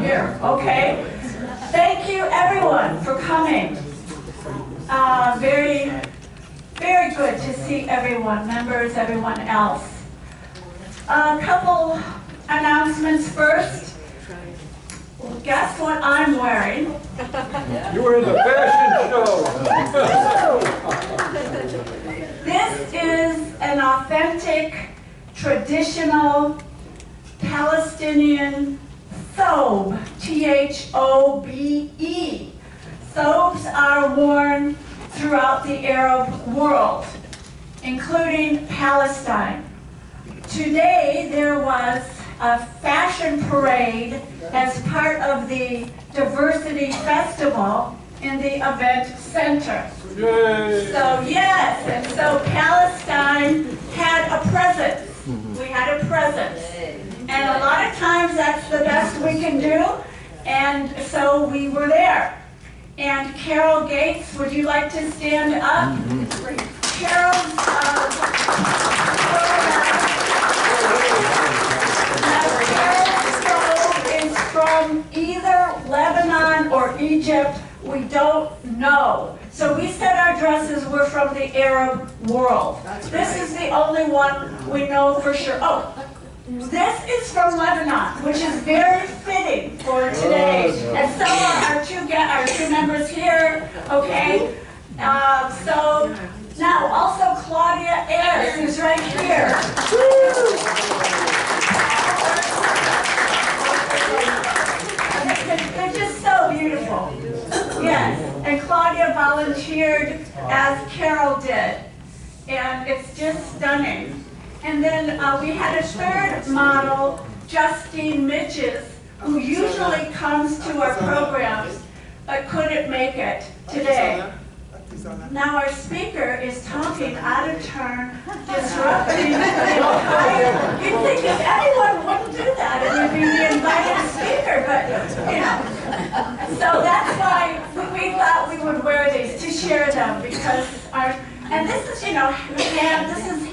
here, okay? Thank you, everyone, for coming. Very, very good to see everyone, members, everyone else. A couple announcements first. Well, guess what I'm wearing? You were in the fashion show. This is an authentic, traditional Palestinian thobe, T-H-O-B-E. Thobes are worn throughout the Arab world, including Palestine. Today there was a fashion parade as part of the Diversity Festival in the event center. Yay. So yes, and so Palestine had a presence. We had a presence. And a lot of times that's the best we can do, and so we were there. And Carol Gates, would you like to stand up? Carol's is from either Lebanon or Egypt. We don't know. So we said our dresses were from the Arab world. This is the only one we know for sure. Oh, this is from Lebanon, which is very fitting for today. And so are our two members here, okay? So now also Claudia Ayers, who's right here. They're just so beautiful. Yes, and Claudia volunteered as Carol did. And it's just stunning. And then we had a third model, Justine Mitches, who usually comes to our programs, but couldn't make it today. Now our speaker is talking out of turn, disrupting the entire. You'd think if anyone wouldn't do that, it would be the invited speaker, but you know. So that's why we thought we would wear these to share them, because and this is, you know, this is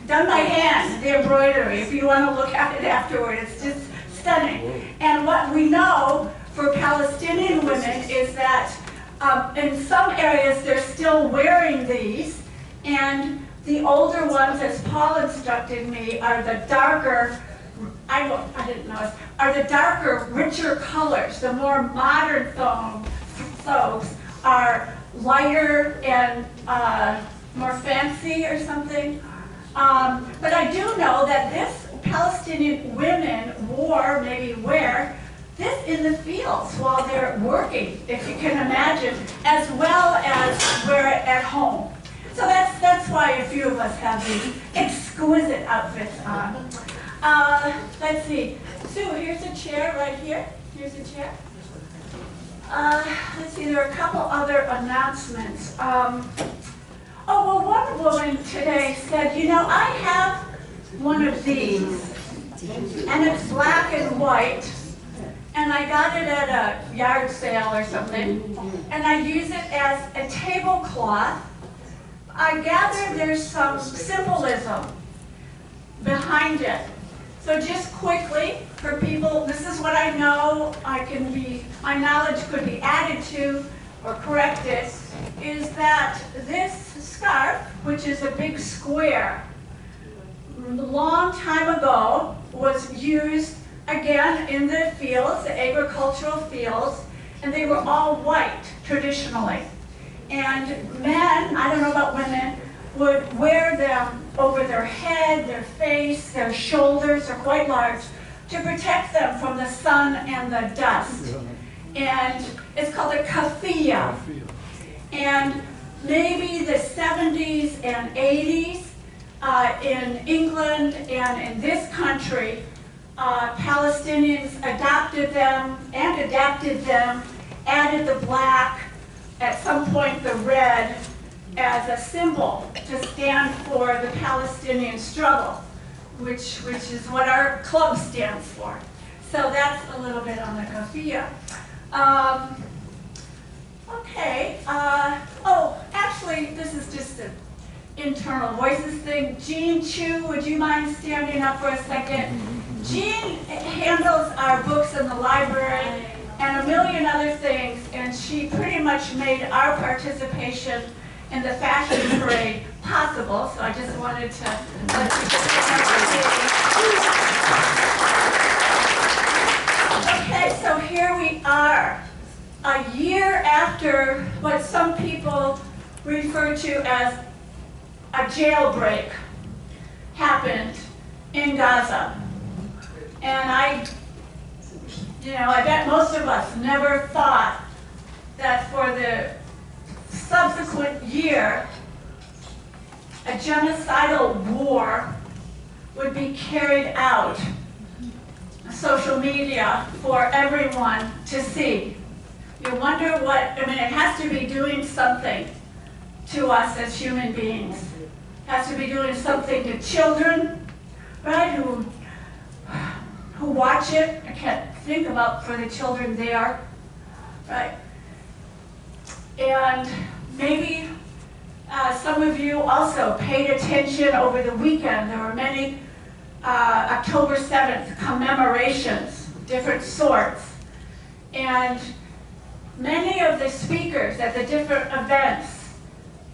done by hand, the embroidery. If you want to look at it afterward, it's just stunning. And what we know for Palestinian women is that in some areas they're still wearing these, and the older ones, as Paul instructed me, are the darker, I didn't know, are the darker, richer colors. The more modern thobes are lighter and more fancy or something. But I do know that this Palestinian women wear this in the fields while they're working, if you can imagine, as well as wear it at home. So that's why a few of us have these exquisite outfits on. Let's see. Sue, here's a chair right here. Here's a chair. Let's see, there are a couple other announcements. Oh, well, one woman today said, you know, I have one of these, and it's black and white, and I got it at a yard sale or something, and I use it as a tablecloth. I gather there's some symbolism behind it. So just quickly, for people, this is what I know, my knowledge could be added to or corrected, is that this scarf, which is a big square, a long time ago was used again in the fields, the agricultural fields, and they were all white traditionally. And men, I don't know about women, would wear them over their head, their face, their shoulders are quite large, to protect them from the sun and the dust. And it's called a kafiyah. And maybe the 70s and 80s in England and in this country, Palestinians adopted them and adapted them, added the black, at some point the red, as a symbol to stand for the Palestinian struggle, which is what our club stands for. So that's a little bit on the kafiyah. Okay. Oh, actually, this is just an internal voices thing. Jean Chu, would you mind standing up for a second? Jean handles our books in the library and a million other things, and she pretty much made our participation in the fashion parade possible, so I just wanted to let you know. Okay, so here we are, a year after what some people refer to as a jailbreak happened in Gaza. And I bet most of us never thought that for the subsequent year, a genocidal war would be carried out on social media for everyone to see. You wonder what, it has to be doing something to us as human beings. It has to be doing something to children, right, who watch it. I can't think about for the children there, right? And maybe some of you also paid attention over the weekend. There were many October 7th commemorations, different sorts. And many of the speakers at the different events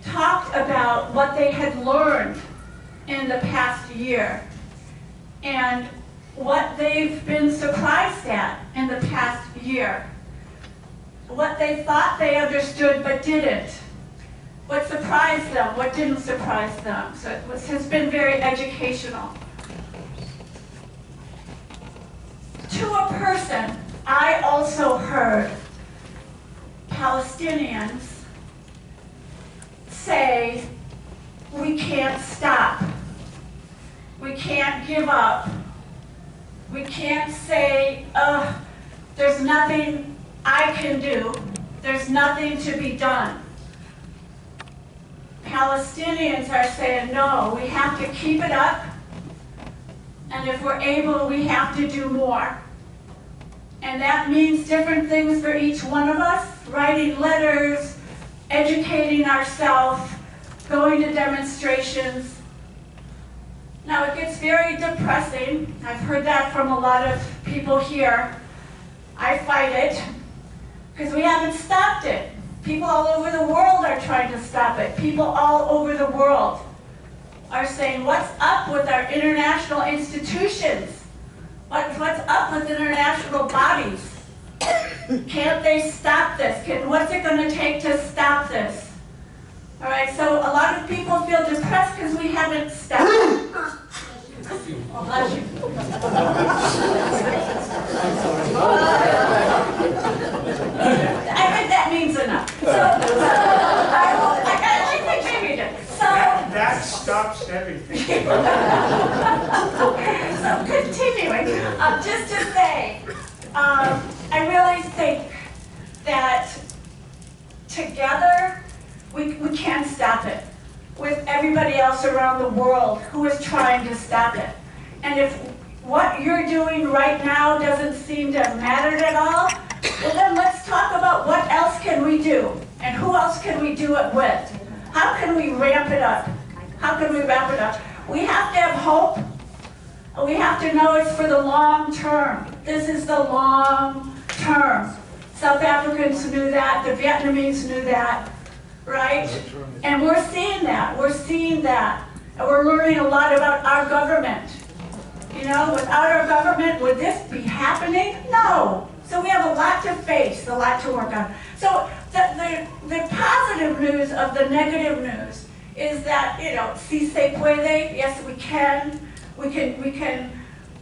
talked about what they had learned in the past year and what they've been surprised at in the past year, what they thought they understood but didn't, what surprised them, what didn't surprise them. So it has been very educational. To a person, I also heard Palestinians say, we can't stop, we can't give up, we can't say, there's nothing I can do, there's nothing to be done. Palestinians are saying, no, we have to keep it up, and if we're able, we have to do more. And that means different things for each one of us, writing letters, educating ourselves, going to demonstrations. Now it gets very depressing. I've heard that from a lot of people here. I fight it because we haven't stopped it. People all over the world are trying to stop it. People all over the world are saying, what's up with our international institutions? What's up with international bodies? Can't they stop this? What's it going to take to stop this? All right, so a lot of people feel depressed because we haven't stopped. Oh, bless you. I think that means enough. So I got to contribute it. So that stops everything. So continuing, just to say, I really think that together we can stop it with everybody else around the world who is trying to stop it. And if what you're doing right now doesn't seem to matter at all, well then let's talk about what else can we do and who else can we do it with. How can we ramp it up? How can we ramp it up? We have to have hope. We have to know it's for the long term. This is the long term. South Africans knew that. The Vietnamese knew that, right? And we're seeing that. We're seeing that. And we're learning a lot about our government. You know, without our government, would this be happening? No. So we have a lot to face, a lot to work on. So the positive news of the negative news is that, you know, si se puede, yes we can. We can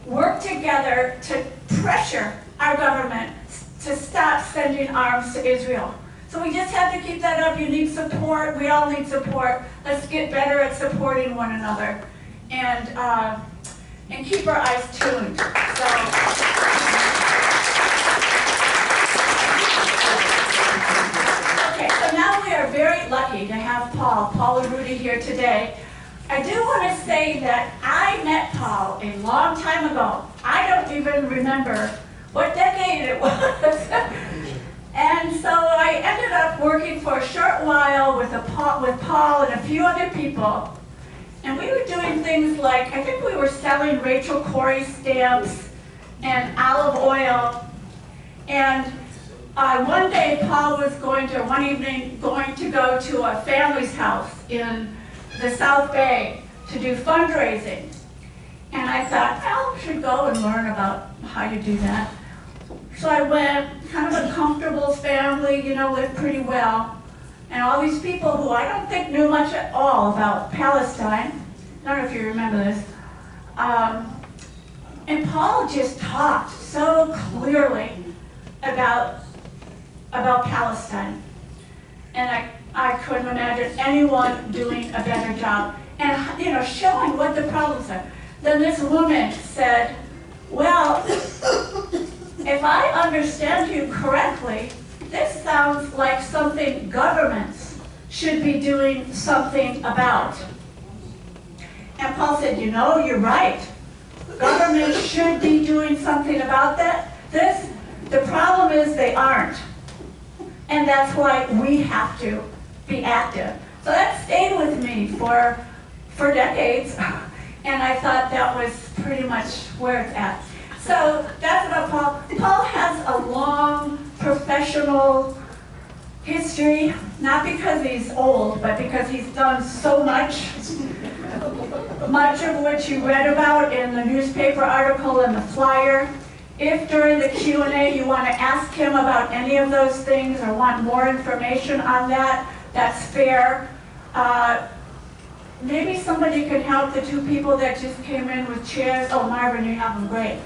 work together to pressure our government to stop sending arms to Israel. So we just have to keep that up. You need support. We all need support. Let's get better at supporting one another and keep our eyes tuned. Okay, so now we are very lucky to have Paul Larudee here today. I do want to say that I met Paul a long time ago. I don't even remember what decade it was. And so I ended up working for a short while with Paul and a few other people. And we were doing things like, I think we were selling Rachel Corrie stamps and olive oil. And one day Paul was one evening going to go to a family's house in the South Bay to do fundraising. And I thought, well, I should go and learn about how you do that. So I went, kind of a comfortable family, lived pretty well. And all these people who I don't think knew much at all about Palestine. I don't know if you remember this. And Paul just talked so clearly about Palestine. And I couldn't imagine anyone doing a better job. And, showing what the problems are. Then this woman said, well, if I understand you correctly, this sounds like something governments should be doing something about. And Paul said, you're right. Governments should be doing something about that. The problem is they aren't. And that's why we have to be active. So that stayed with me for decades. And I thought that was pretty much where it's at. So that's about Paul. Paul has a long professional history, not because he's old, but because he's done so much of which you read about in the newspaper article and the flyer. If during the Q&A you want to ask him about any of those things or want more information on that, that's fair. Maybe somebody could help the two people that just came in with chairs. Oh, Marvin, you have them great.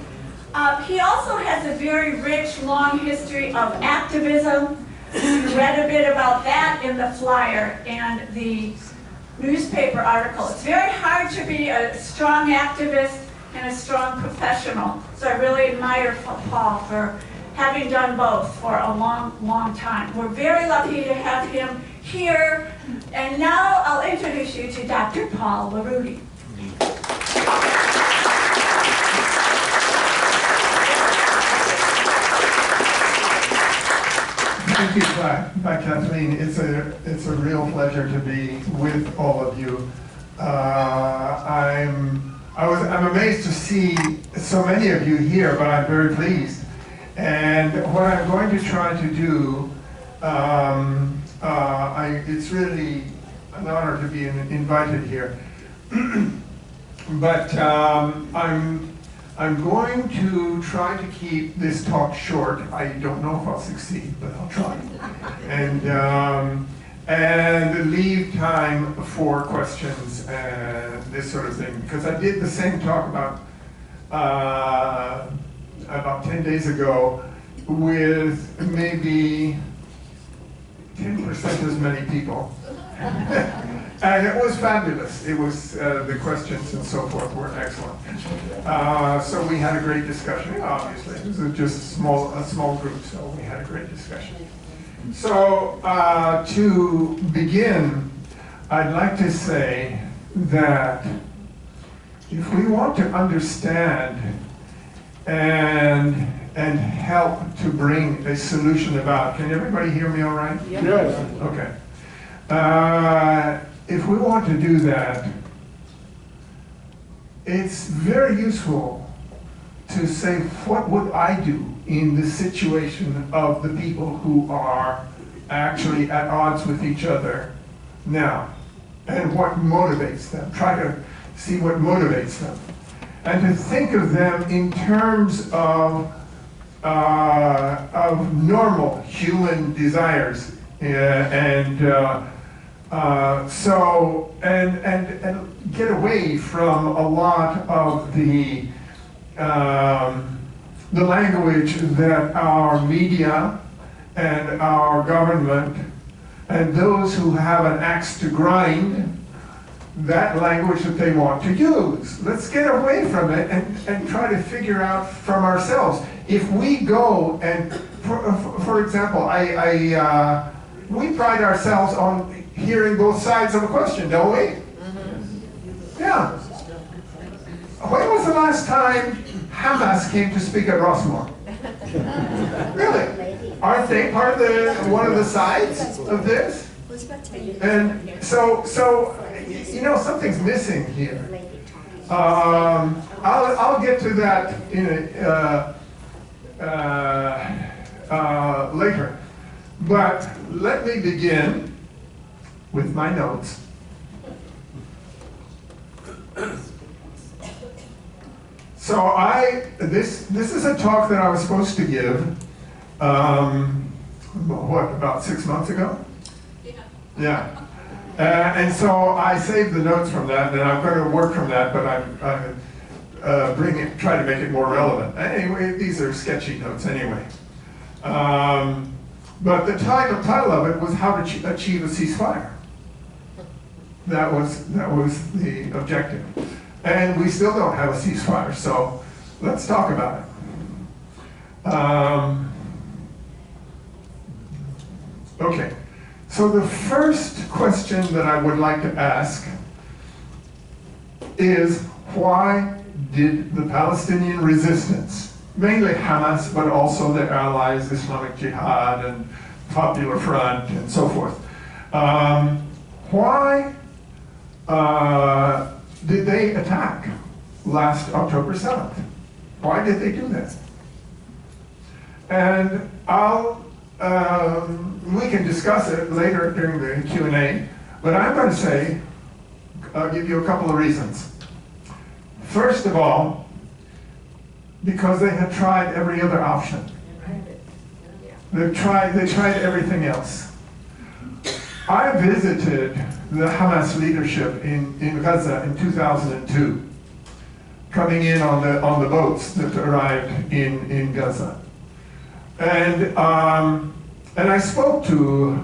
He also has a very rich, long history of activism. You read a bit about that in the flyer and the newspaper article. It's very hard to be a strong activist and a strong professional. So I really admire Paul for having done both for a long, long time. We're very lucky to have him here. And now I'll introduce you to Dr. Paul Larudee. Thank you, Kathleen. It's a real pleasure to be with all of you. I'm amazed to see so many of you here, but I'm very pleased. And what I'm going to try to do, it's really an honor to be invited here. But I'm going to try to keep this talk short. I don't know if I'll succeed, but I'll try. And leave time for questions and this sort of thing. Because I did the same talk about 10 days ago with maybe 10% as many people. And it was fabulous. It was, the questions and so forth were excellent. So we had a great discussion, obviously. It was just a small group, so we had a great discussion. So to begin, I'd like to say that if we want to understand and help to bring a solution about, can everybody hear me all right? Yes. Okay. If we want to do that, it's very useful to say, what would I do in the situation of the people who are actually at odds with each other now? And what motivates them? Try to see what motivates them. And to think of them in terms of normal human desires. And get away from a lot of the language that our media and our government and those who have an axe to grind, that language that they want to use. Let's get away from it and try to figure out from ourselves. If we go and, for example, we pride ourselves on hearing both sides of a question, don't we? Mm-hmm. Yeah. When was the last time Hamas came to speak at Rossoor? Really? Aren't they part of one of the sides of this? And so you know, something's missing here. I'll get to that in later. But let me begin with my notes. So this is a talk that I was supposed to give, about 6 months ago? Yeah. And so I saved the notes from that, and I'm going to work from that, but I'm try to make it more relevant. Anyway, these are sketchy notes anyway. But the title of it was How to Achieve a Ceasefire. That was the objective. And we still don't have a ceasefire, so let's talk about it. Okay, so the first question that I would like to ask is, why did the Palestinian resistance, mainly Hamas, but also their allies, Islamic Jihad and Popular Front and so forth, why did they attack last October 7th? Why did they do that? And we can discuss it later during the Q&A, but I'm going to say, I'll give you a couple of reasons. First of all, because they had tried every other option. They tried everything else. I visited the Hamas leadership in Gaza in 2002, coming in on the boats that arrived in Gaza. And I spoke to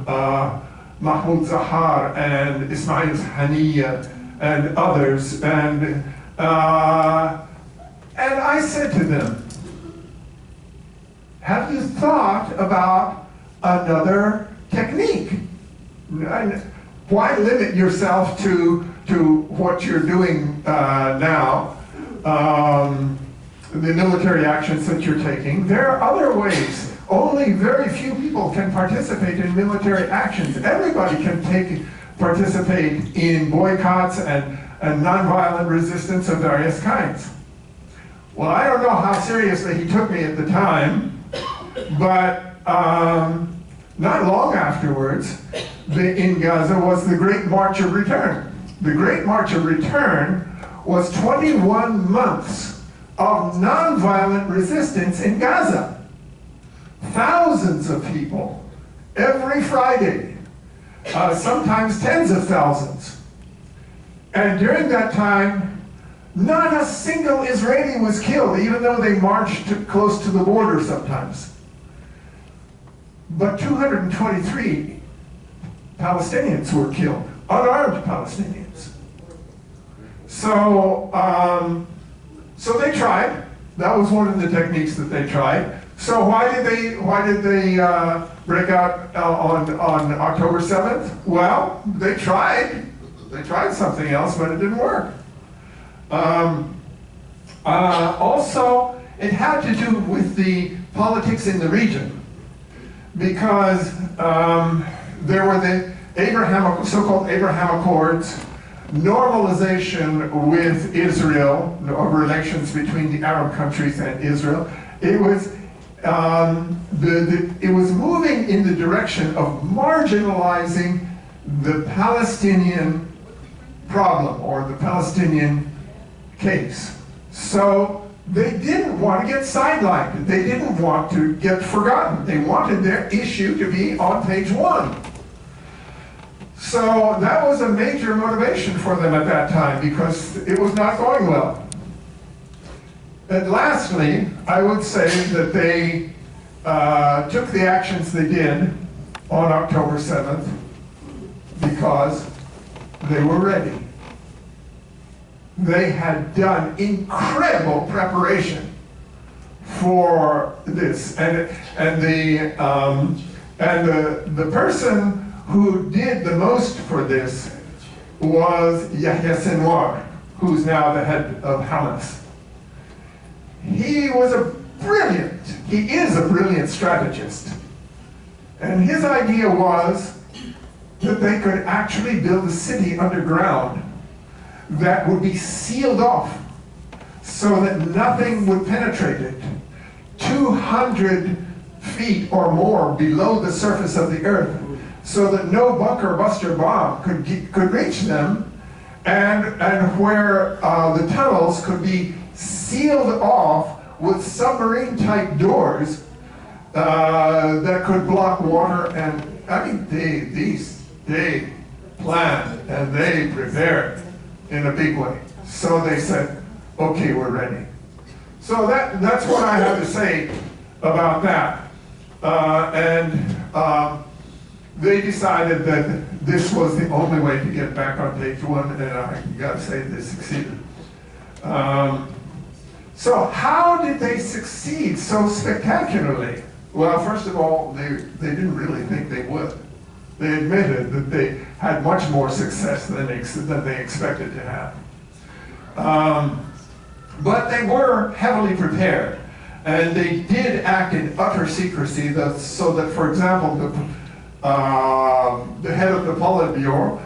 Mahmoud Zahar and Ismail Haniya and others, and I said to them, have you thought about another technique? Why limit yourself to what you're doing now, the military actions that you're taking? There are other ways. Only very few people can participate in military actions. Everybody can participate in boycotts and nonviolent resistance of various kinds. Well, I don't know how seriously he took me at the time, but not long afterwards, in Gaza was the Great March of Return. The Great March of Return was 21 months of nonviolent resistance in Gaza. Thousands of people, every Friday, sometimes tens of thousands. And during that time, not a single Israeli was killed, even though they marched close to the border sometimes. But 223 Palestinians were killed, unarmed Palestinians. So, so they tried. That was one of the techniques that they tried. So why did they break out on October 7th? Well, they tried. They tried something else, but it didn't work. Also, it had to do with the politics in the region, because there were the so-called Abraham Accords, normalization with Israel, of relations between the Arab countries and Israel. It was moving in the direction of marginalizing the Palestinian problem, or the Palestinian case. So they didn't want to get sidelined. They didn't want to get forgotten. They wanted their issue to be on page 1. So that was a major motivation for them at that time, because it was not going well. And lastly, I would say that they took the actions they did on October 7th because they were ready. They had done incredible preparation for this, and the person who did the most for this was Yahya Sinwar, who's now the head of Hamas. He is a brilliant strategist. And his idea was that they could actually build a city underground that would be sealed off so that nothing would penetrate it. 200 feet or more below the surface of the earth, so that no bunker buster bomb could reach them, and where the tunnels could be sealed off with submarine-type doors that could block water. And I mean, they planned and they prepared in a big way. So they said, okay, we're ready. So that's what I have to say about that. They decided that this was the only way to get back on page one, and I gotta say they succeeded. So how did they succeed so spectacularly? Well, first of all, they didn't really think they would. They admitted that they had much more success than they expected to have. But they were heavily prepared, and they did act in utter secrecy, so that, for example, the head of the Politburo,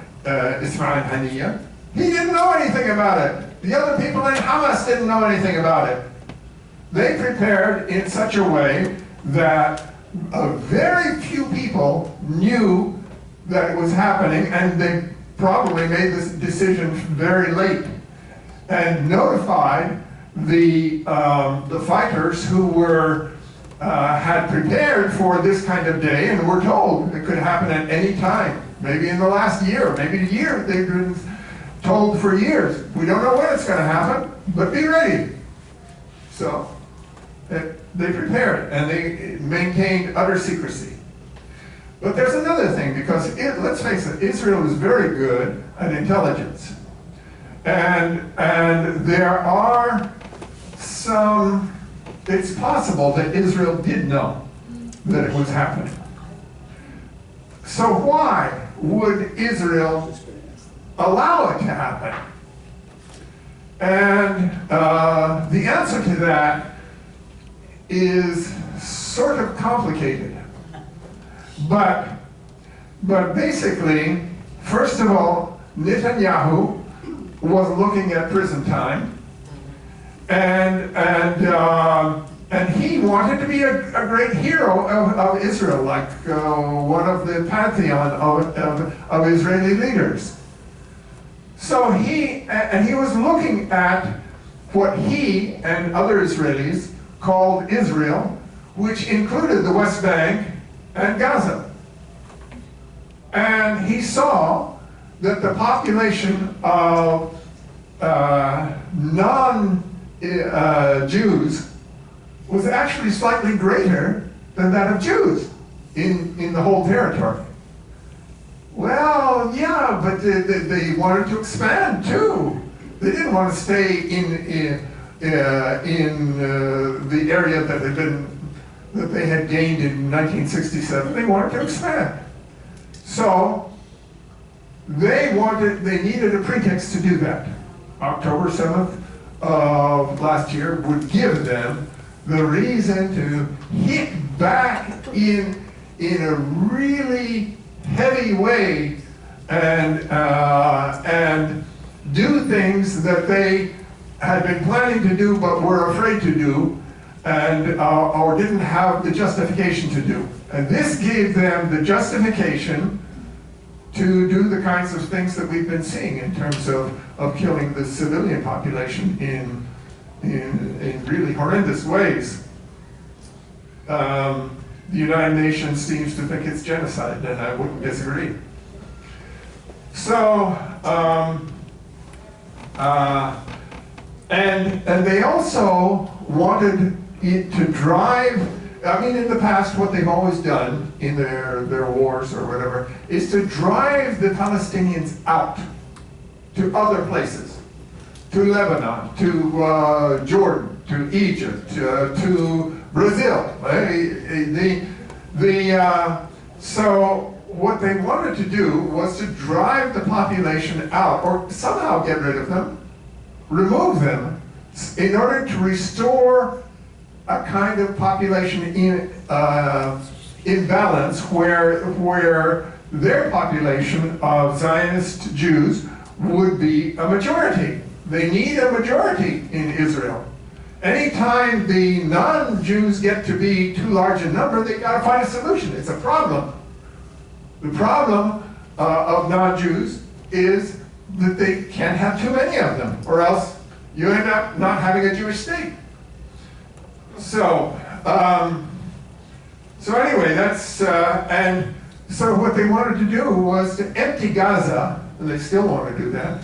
Ismail Haniyeh, he didn't know anything about it. The other people in Hamas didn't know anything about it. They prepared in such a way that very few people knew that it was happening, and they probably made this decision very late and notified the fighters who had prepared for this kind of day, and were told it could happen at any time, maybe in the last year, maybe a year. They've been told for years, we don't know when it's going to happen, but be ready. So they prepared, and they maintained utter secrecy. But there's another thing, because let's face it, Israel is very good at intelligence. And there are some, it's possible that Israel did know that it was happening. So why would Israel allow it to happen? And the answer to that is sort of complicated. But basically, first of all, Netanyahu was looking at prison time, and he wanted to be a great hero of Israel, like one of the pantheon of Israeli leaders. So he was looking at what he and other Israelis called Israel, which included the West Bank and Gaza. And he saw that the population of non-Jews was actually slightly greater than that of Jews in the whole territory. Well, yeah, but they wanted to expand too. They didn't want to stay in the area that they had gained in 1967. They wanted to expand. So they needed a pretext to do that. October 7th of last year would give them the reason to hit back in a really heavy way and do things that they had been planning to do but were afraid to do, and or didn't have the justification to do. And this gave them the justification to do the kinds of things that we've been seeing in terms of killing the civilian population in really horrendous ways. The United Nations seems to think it's genocide, and I wouldn't disagree. So, and they also wanted it to drive, I mean, in the past, what they've always done in their wars or whatever, is to drive the Palestinians out to other places, to Lebanon, to Jordan, to Egypt, to Brazil. So what they wanted to do was to drive the population out, or somehow get rid of them, remove them, in order to restore a kind of population imbalance where their population of Zionist Jews would be a majority. They need a majority in Israel. Anytime the non-Jews get to be too large a number, they got to find a solution. It's a problem. The problem of non-Jews is that they can't have too many of them, or else you end up not having a Jewish state. So, anyway, that's and so what they wanted to do was to empty Gaza, and they still want to do that,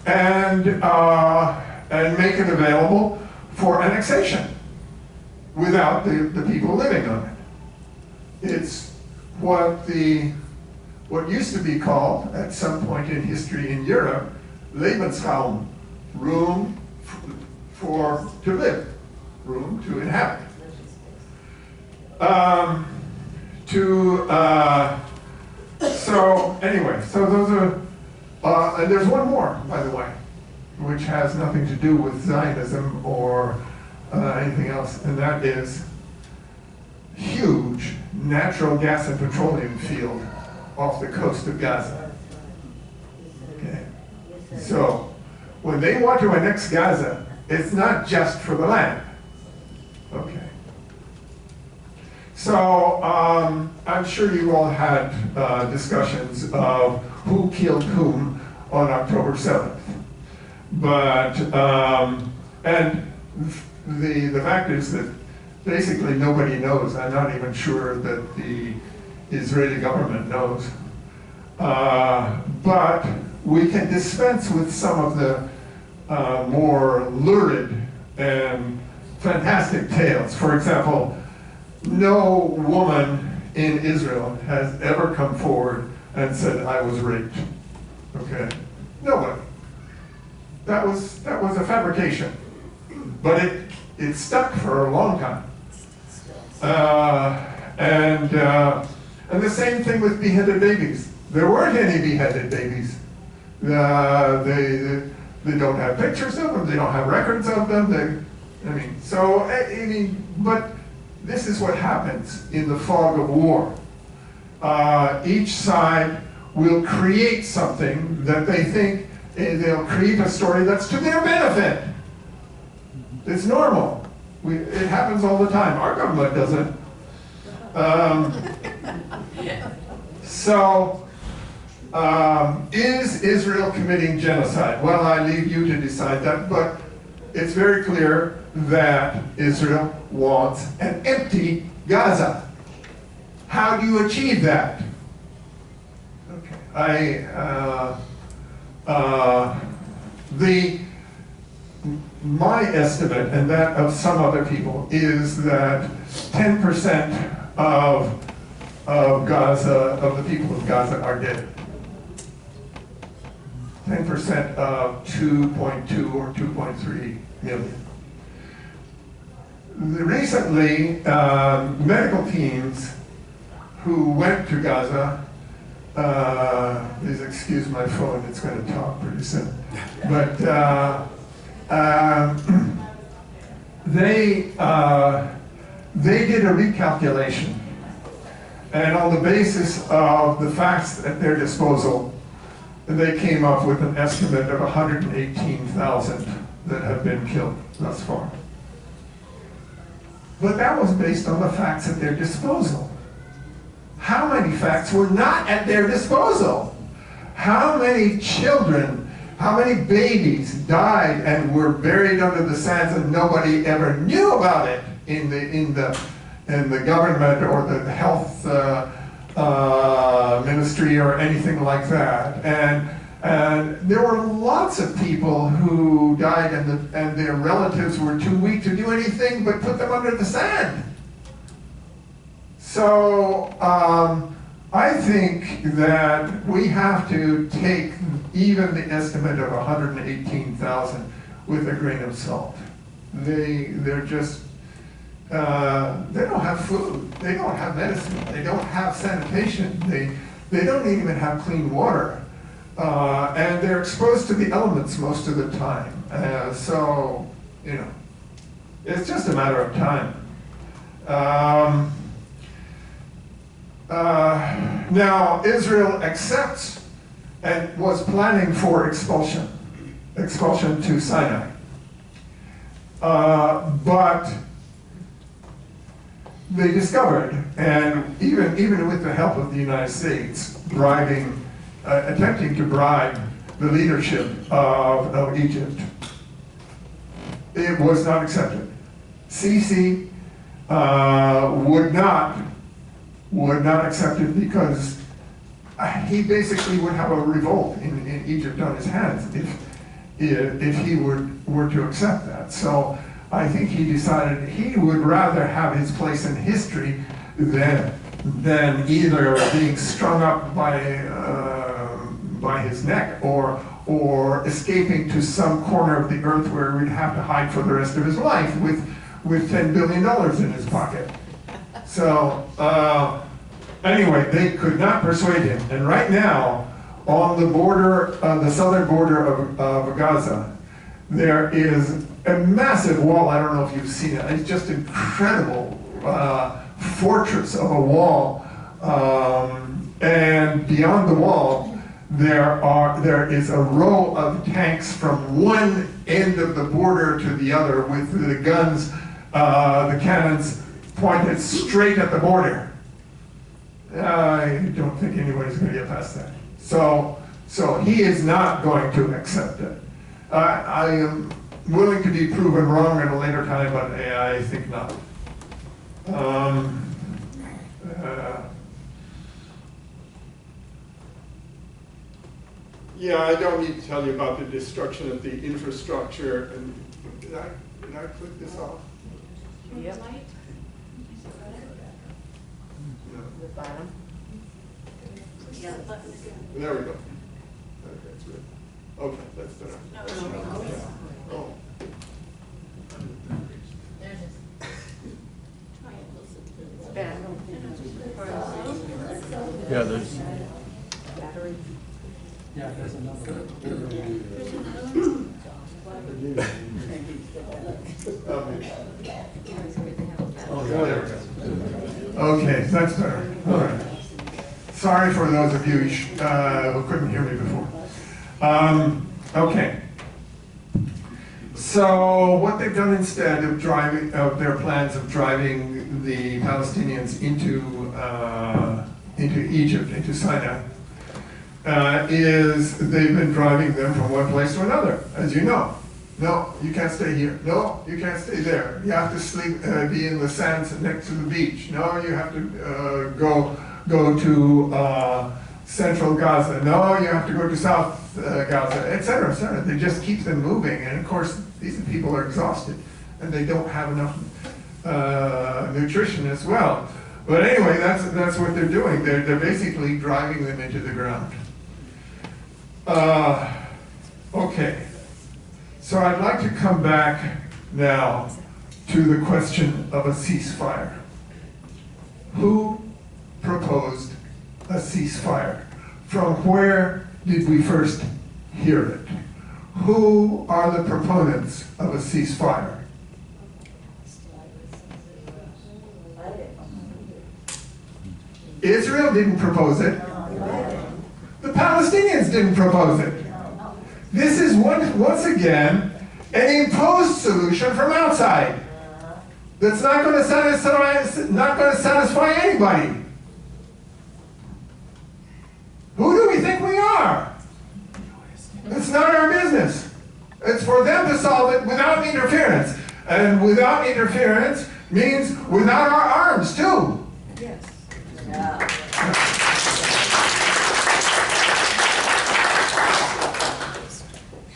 and make it available for annexation without the people living on it. It's what used to be called at some point in history in Europe, Lebensraum, room to live, room to inhabit. So anyway, so those are, and there's one more, by the way, which has nothing to do with Zionism or anything else, and that is huge natural gas and petroleum field off the coast of Gaza. Okay. So when they want to annex Gaza, it's not just for the land. Okay. So I'm sure you all had discussions of who killed whom on October 7th. But, and the fact is that basically nobody knows. I'm not even sure that the Israeli government knows. But we can dispense with some of the more lurid and fantastic tales. For example, no woman in Israel has ever come forward and said, I was raped. Okay? Nobody. That was a fabrication. But it stuck for a long time. And the same thing with beheaded babies. There weren't any beheaded babies. They don't have pictures of them. They don't have records of them. But this is what happens in the fog of war. Each side will create something that they think, they'll create a story that's to their benefit. It's normal. It happens all the time. Our government doesn't. Is Israel committing genocide? Well, I leave you to decide that, but it's very clear that Israel wants an empty Gaza. How do you achieve that? Okay. My estimate, and that of some other people, is that 10% of Gaza, of the people of Gaza, are dead. 10% of 2.2 or 2.3 million. Recently, medical teams who went to Gaza, please excuse my phone, it's going to talk pretty soon, but they did a recalculation, and on the basis of the facts at their disposal, they came up with an estimate of 118,000 that have been killed thus far. But that was based on the facts at their disposal. How many facts were not at their disposal? How many children, how many babies died and were buried under the sands and nobody ever knew about it in the government or the health ministry or anything like that? And there were lots of people who died and their relatives were too weak to do anything but put them under the sand. So I think that we have to take even the estimate of 118,000 with a grain of salt. They're just, they don't have food, they don't have medicine, they don't have sanitation, they don't even have clean water. And they're exposed to the elements most of the time. So, you know, it's just a matter of time. Now, Israel accepts and was planning for expulsion to Sinai. But they discovered, and even with the help of the United States, attempting to bribe the leadership of Egypt, it was not accepted. Sisi would not accept it because he basically would have a revolt in Egypt on his hands if he were to accept that. So I think he decided he would rather have his place in history than either being strung up by his neck or escaping to some corner of the earth where he'd have to hide for the rest of his life with $10 billion in his pocket. So anyway, they could not persuade him. And right now, on the border, the southern border of Gaza, there is a massive wall. I don't know if you've seen it. It's just incredible fortress of a wall. And beyond the wall, there is a row of tanks from one end of the border to the other with the guns, the cannons pointed straight at the border. I don't think anybody's going to get past that. So he is not going to accept it. I am willing to be proven wrong at a later time, but I think not. Yeah, I don't need to tell you about the destruction of the infrastructure. And did I click this off? Yep. No. The bottom. Yeah, the button is good. There we go. Okay, that's good. Okay, that's better. No, it's really good. Oh. Yeah, there's. Battery. Okay, that's better. All right. Sorry for those of you who couldn't hear me before. Okay. So what they've done instead of their plans of driving the Palestinians into Egypt, into Sinai, is they've been driving them from one place to another, as you know. No, you can't stay here. No, you can't stay there. You have to sleep, be in the sands next to the beach. No, you have to go to central Gaza. No, you have to go to south Gaza, etc., etc. They just keep them moving, and of course, these people are exhausted, and they don't have enough nutrition as well. But anyway, that's what they're doing. They're basically driving them into the ground. Okay. So I'd like to come back now to the question of a ceasefire. Who proposed a ceasefire? From where did we first hear it? Who are the proponents of a ceasefire? Israel didn't propose it. The Palestinians didn't propose it. This is once again an imposed solution from outside that's not going to satisfy anybody. Who do we think we are? It's not our business. It's for them to solve it without interference. And without interference means without our arms too. Yes.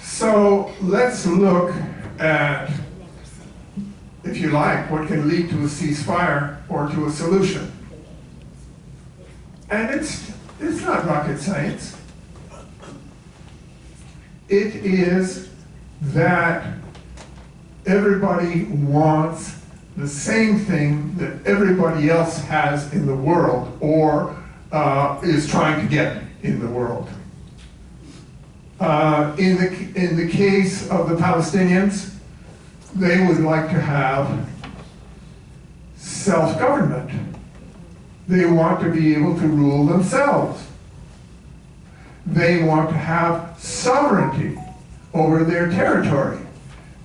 So let's look at, if you like, what can lead to a ceasefire or to a solution. And it's not rocket science. It is that everybody wants the same thing that everybody else has in the world or is trying to get in the world. In the case of the Palestinians, they would like to have self-government. They want to be able to rule themselves. They want to have sovereignty over their territory.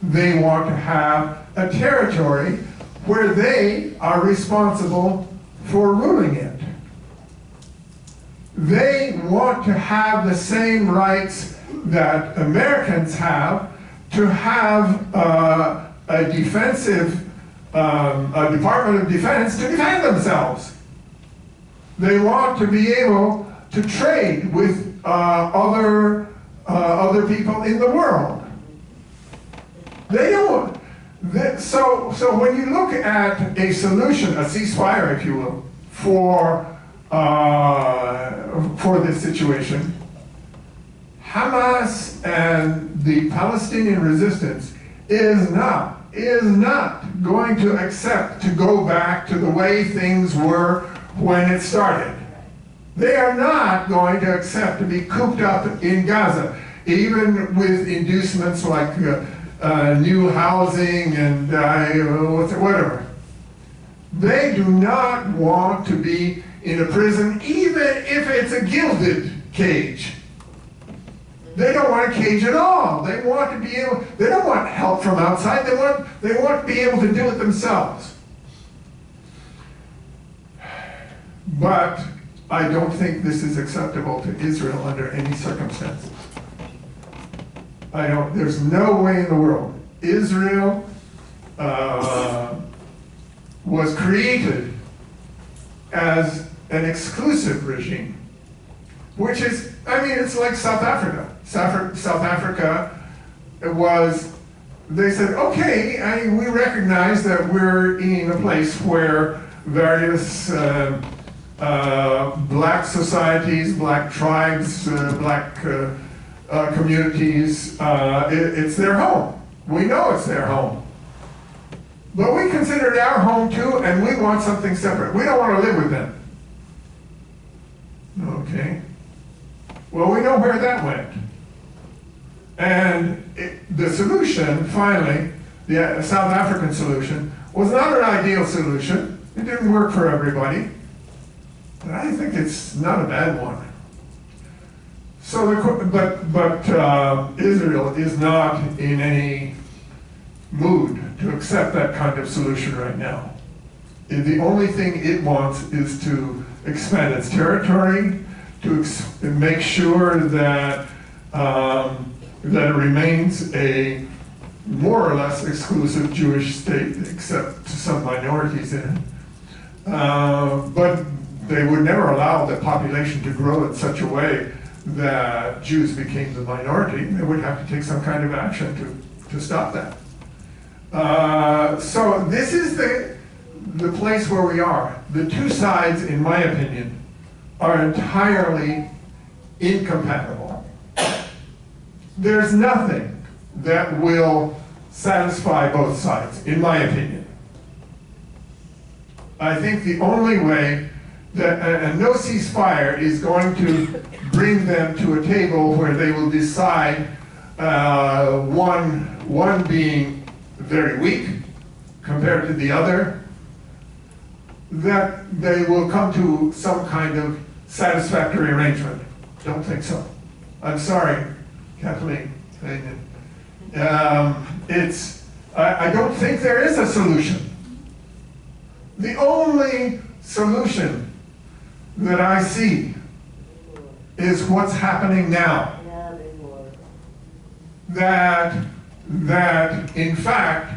They want to have a territory where they are responsible for ruling it. They want to have the same rights that Americans have to have a defensive, a Department of Defense to defend themselves. They want to be able to trade with other people in the world. They don't. So when you look at a solution, a ceasefire, if you will, for this situation, Hamas and the Palestinian resistance is not going to accept to go back to the way things were when it started. They are not going to accept to be cooped up in Gaza, even with inducements like new housing and whatever. They do not want to be in a prison, even if it's a gilded cage. They don't want a cage at all. They want to be able, they don't want help from outside. They want to be able to do it themselves. But I don't think this is acceptable to Israel under any circumstances. There's no way in the world. Israel was created as an exclusive regime, which is, it's like South Africa. South Africa they said, okay, we recognize that we're in a place where various black societies, black tribes, black communities, it's their home. We know it's their home. But we consider it our home too, and we want something separate. We don't want to live with them. Okay. Well, we know where that went. And the solution, finally, the South African solution, was not an ideal solution. It didn't work for everybody. But I think it's not a bad one. So, Israel is not in any mood to accept that kind of solution right now. The only thing it wants is to expand its territory, to make sure that that it remains a more or less exclusive Jewish state, except to some minorities in it. But they would never allow the population to grow in such a way that Jews became the minority. They would have to take some kind of action to stop that. So this is the place where we are. The two sides, in my opinion, are entirely incompatible. There's nothing that will satisfy both sides, in my opinion. I think the only way that a no ceasefire is going to bring them to a table where they will decide one being very weak compared to the other, that they will come to some kind of satisfactory arrangement. Don't think so. I'm sorry, Kathleen. I don't think there is a solution. The only solution that I see is what's happening now. That in fact,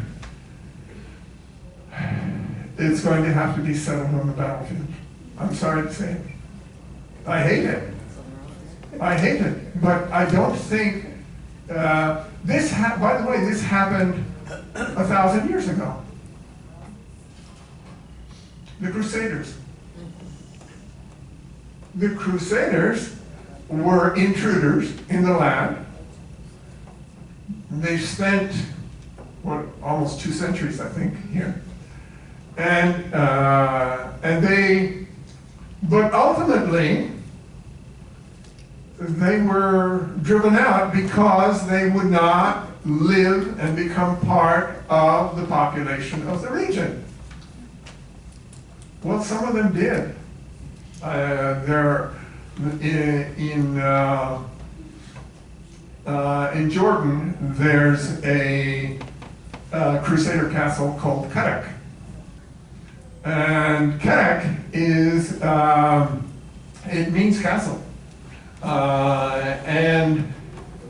it's going to have to be settled on the battlefield. I'm sorry to say it. I hate it. I hate it. But I don't think, by the way, this happened 1,000 years ago. The Crusaders. The Crusaders were intruders in the land. They spent, almost 2 centuries, I think, here. But ultimately, they were driven out because they would not live and become part of the population of the region. Well, some of them did. in Jordan, there's a Crusader castle called Karak. And Karak is, it means castle. And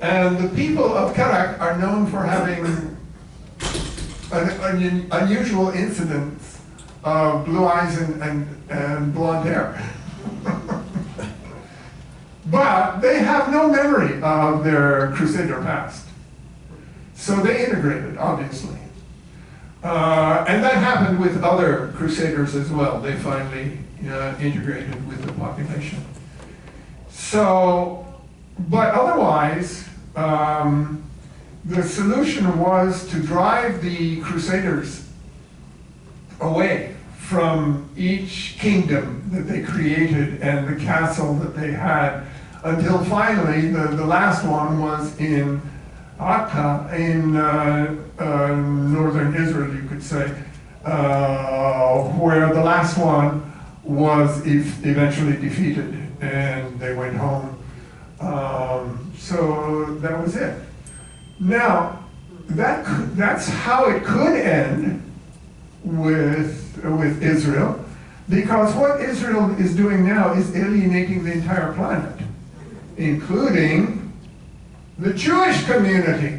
the people of Karak are known for having an unusual incidents of blue eyes and blonde hair. But they have no memory of their Crusader past. So they integrated, obviously. And that happened with other Crusaders as well. They finally integrated with the population. So, but otherwise, the solution was to drive the Crusaders away from each kingdom that they created and the castle that they had, until finally the last one was in Akka, in northern Israel, you could say, where the last one was eventually defeated and they went home. So that was it. Now, that's how it could end with Israel, because what Israel is doing now is alienating the entire planet, including the Jewish community.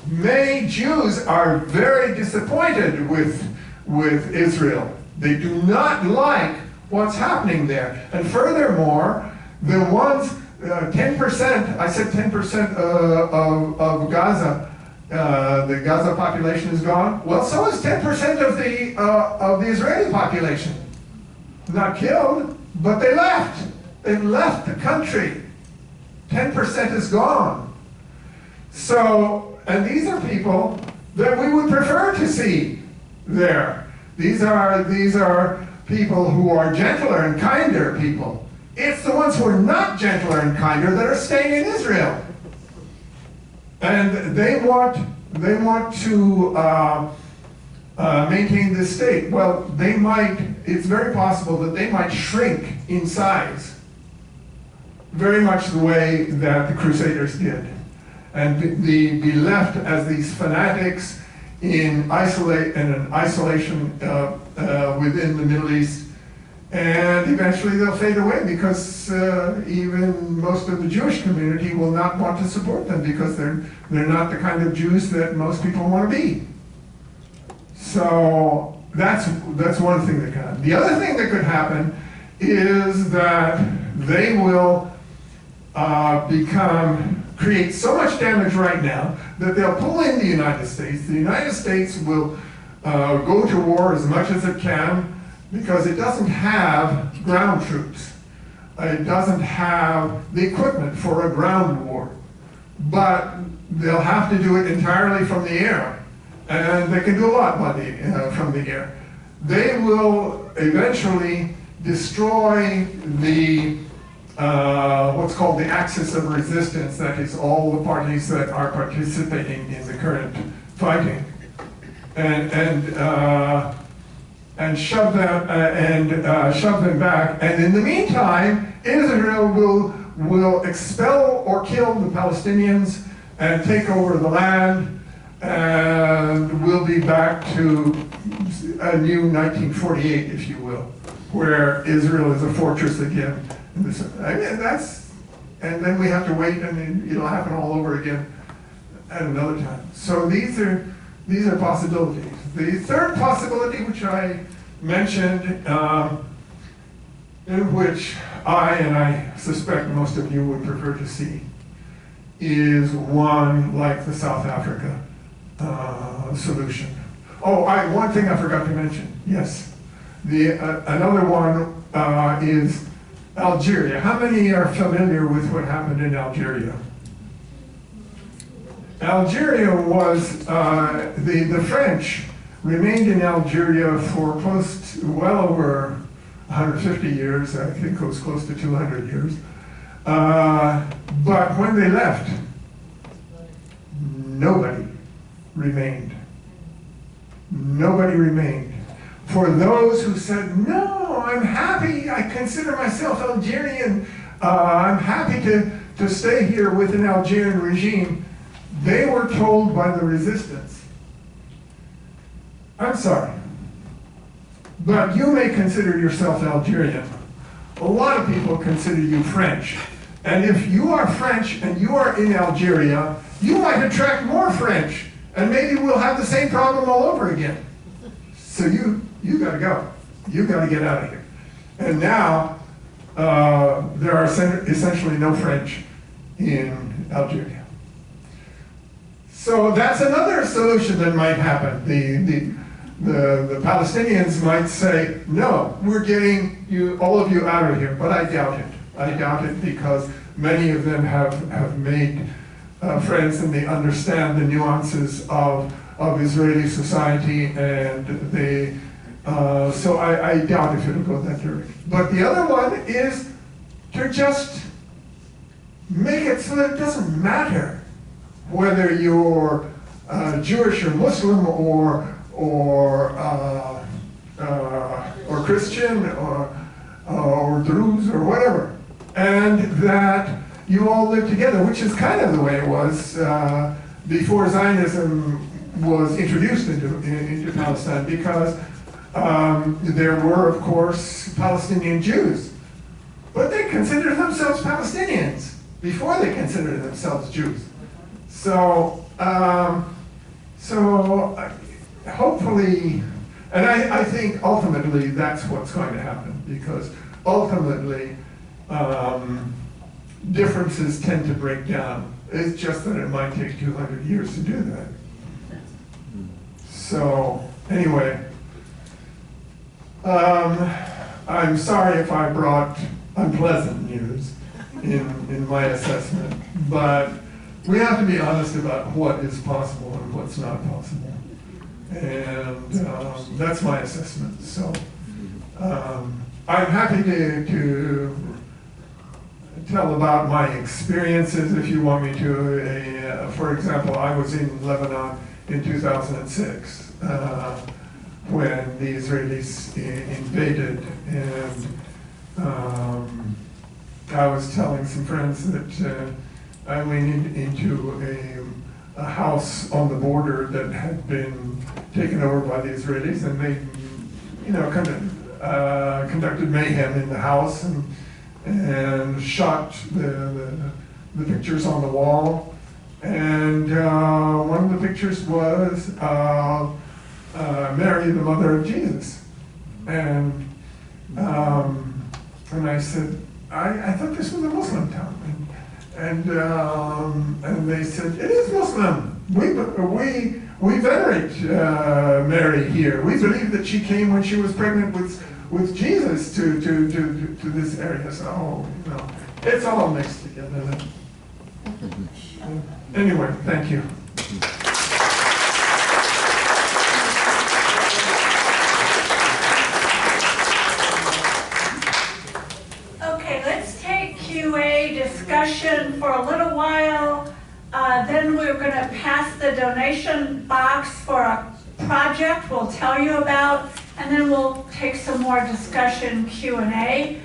Many Jews are very disappointed with Israel. They do not like what's happening there. And furthermore, the ones, 10%, I said 10% of Gaza, the Gaza population is gone. Well, so is 10% of the Israeli population. Not killed, but they left. They left the country. 10% is gone. So, and these are people that we would prefer to see there. These are people who are gentler and kinder people. It's the ones who are not gentler and kinder that are staying in Israel. And they want to maintain this state. Well, it's very possible that they might shrink in size, very much the way that the Crusaders did, and be left as these fanatics in isolation within the Middle East. And eventually they'll fade away, because even most of the Jewish community will not want to support them, because they're not the kind of Jews that most people want to be. So that's one thing that could happen. The other thing that could happen is that they will create so much damage right now that they'll pull in the United States. The United States will go to war as much as it can, because it doesn't have ground troops. It doesn't have the equipment for a ground war. But they'll have to do it entirely from the air. And they can do a lot from the air. They will eventually destroy the what's called the axis of resistance, that is all the parties that are participating in the current fighting, and shove them back. And in the meantime, Israel will expel or kill the Palestinians and take over the land, and we'll be back to a new 1948, if you will, where Israel is a fortress again. And then we have to wait, and it'll happen all over again at another time. So these are possibilities. The third possibility, which I mentioned, in which I suspect most of you would prefer to see, is one like the South Africa solution. Oh, one thing I forgot to mention. Yes, another one is Algeria. How many are familiar with what happened in Algeria? Algeria was, the French remained in Algeria for well over 150 years. I think it was close to 200 years. But when they left, nobody remained. Nobody remained. For those who said, no, I'm happy, I consider myself Algerian. I'm happy to stay here with an Algerian regime. They were told by the resistance, I'm sorry, but you may consider yourself Algerian. A lot of people consider you French. And if you are French and you are in Algeria, you might attract more French. And maybe we'll have the same problem all over again. So you gotta go. You gotta get out of here. And now, there are essentially no French in Algeria. So that's another solution that might happen. The Palestinians might say, no, we're getting all of you out of here, but I doubt it. I doubt it because many of them have made friends and they understand the nuances of Israeli society, and they, so I doubt if it'll go that direction. But the other one is to just make it so that it doesn't matter whether you're Jewish or Muslim or Christian or Druze or whatever, and that you all live together, which is kind of the way it was before Zionism was introduced into Palestine, because there were, of course, Palestinian Jews, but they considered themselves Palestinians before they considered themselves Jews. So, hopefully, and I think ultimately that's what's going to happen, because ultimately differences tend to break down. It's just that it might take 200 years to do that. So, anyway, I'm sorry if I brought unpleasant news in my assessment, but we have to be honest about what is possible and what's not possible. And that's my assessment. So I'm happy to tell about my experiences if you want me to. For example, I was in Lebanon in 2006 when the Israelis invaded, and I was telling some friends that I went into a house on the border that had been taken over by the Israelis, and they, kind of conducted mayhem in the house and shot the pictures on the wall. And one of the pictures was Mary, the mother of Jesus. And I said, I thought this was a Muslim town. And they said, it is Muslim. We venerate Mary here. We believe that she came when she was pregnant with Jesus to this area. So, it's all mixed together. Anyway, thank you. Okay, let's take QA discussion for a little while. Then we're going to pass the donation box for a project we'll tell you about, and then we'll take some more discussion Q&A.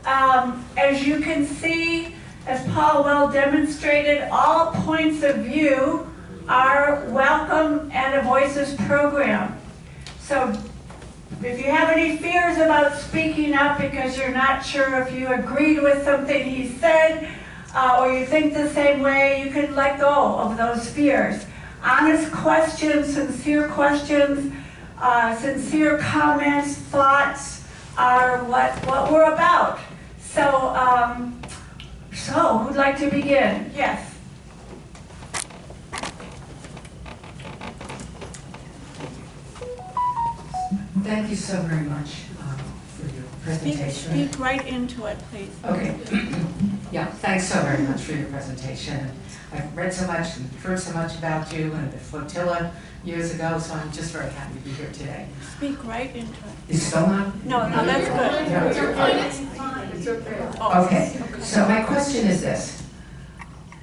As you can see, as Paul well demonstrated, all points of view are welcome at a Voices program. So if you have any fears about speaking up because you're not sure if you agreed with something he said, or you think the same way, you can let go of those fears. Honest questions, sincere comments, thoughts are what we're about. So who'd like to begin? Yes. Thank you so very much for your presentation. Speak right into it, please. Okay. Yeah, thanks so very much for your presentation. I've read so much and heard so much about you and the flotilla years ago, so I'm just very happy to be here today. Speak right into it. Is still not? No, that's good. No, it's okay. Okay, so my question is this.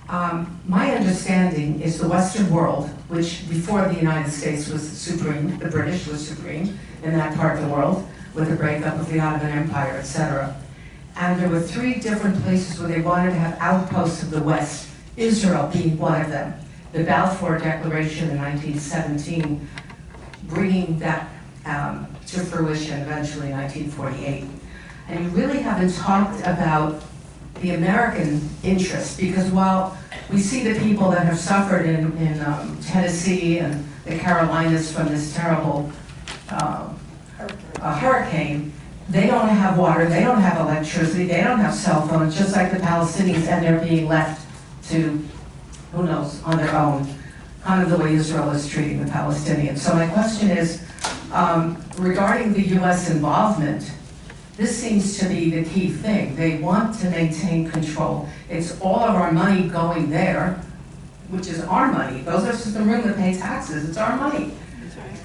My understanding is the Western world, which before the United States was supreme, the British was supreme in that part of the world, with the breakup of the Ottoman Empire, etc. And there were 3 different places where they wanted to have outposts of the West, Israel being one of them. The Balfour Declaration in 1917, bringing that to fruition eventually in 1948. And you really haven't talked about the American interest, because while we see the people that have suffered in Tennessee and the Carolinas from this terrible hurricane, they don't have water, they don't have electricity, they don't have cell phones, just like the Palestinians, and they're being left to, who knows, on their own, kind of the way Israel is treating the Palestinians. So my question is, regarding the US involvement, this seems to be the key thing. They want to maintain control. It's all of our money going there, which is our money. Those of us in the room that pay taxes, it's our money.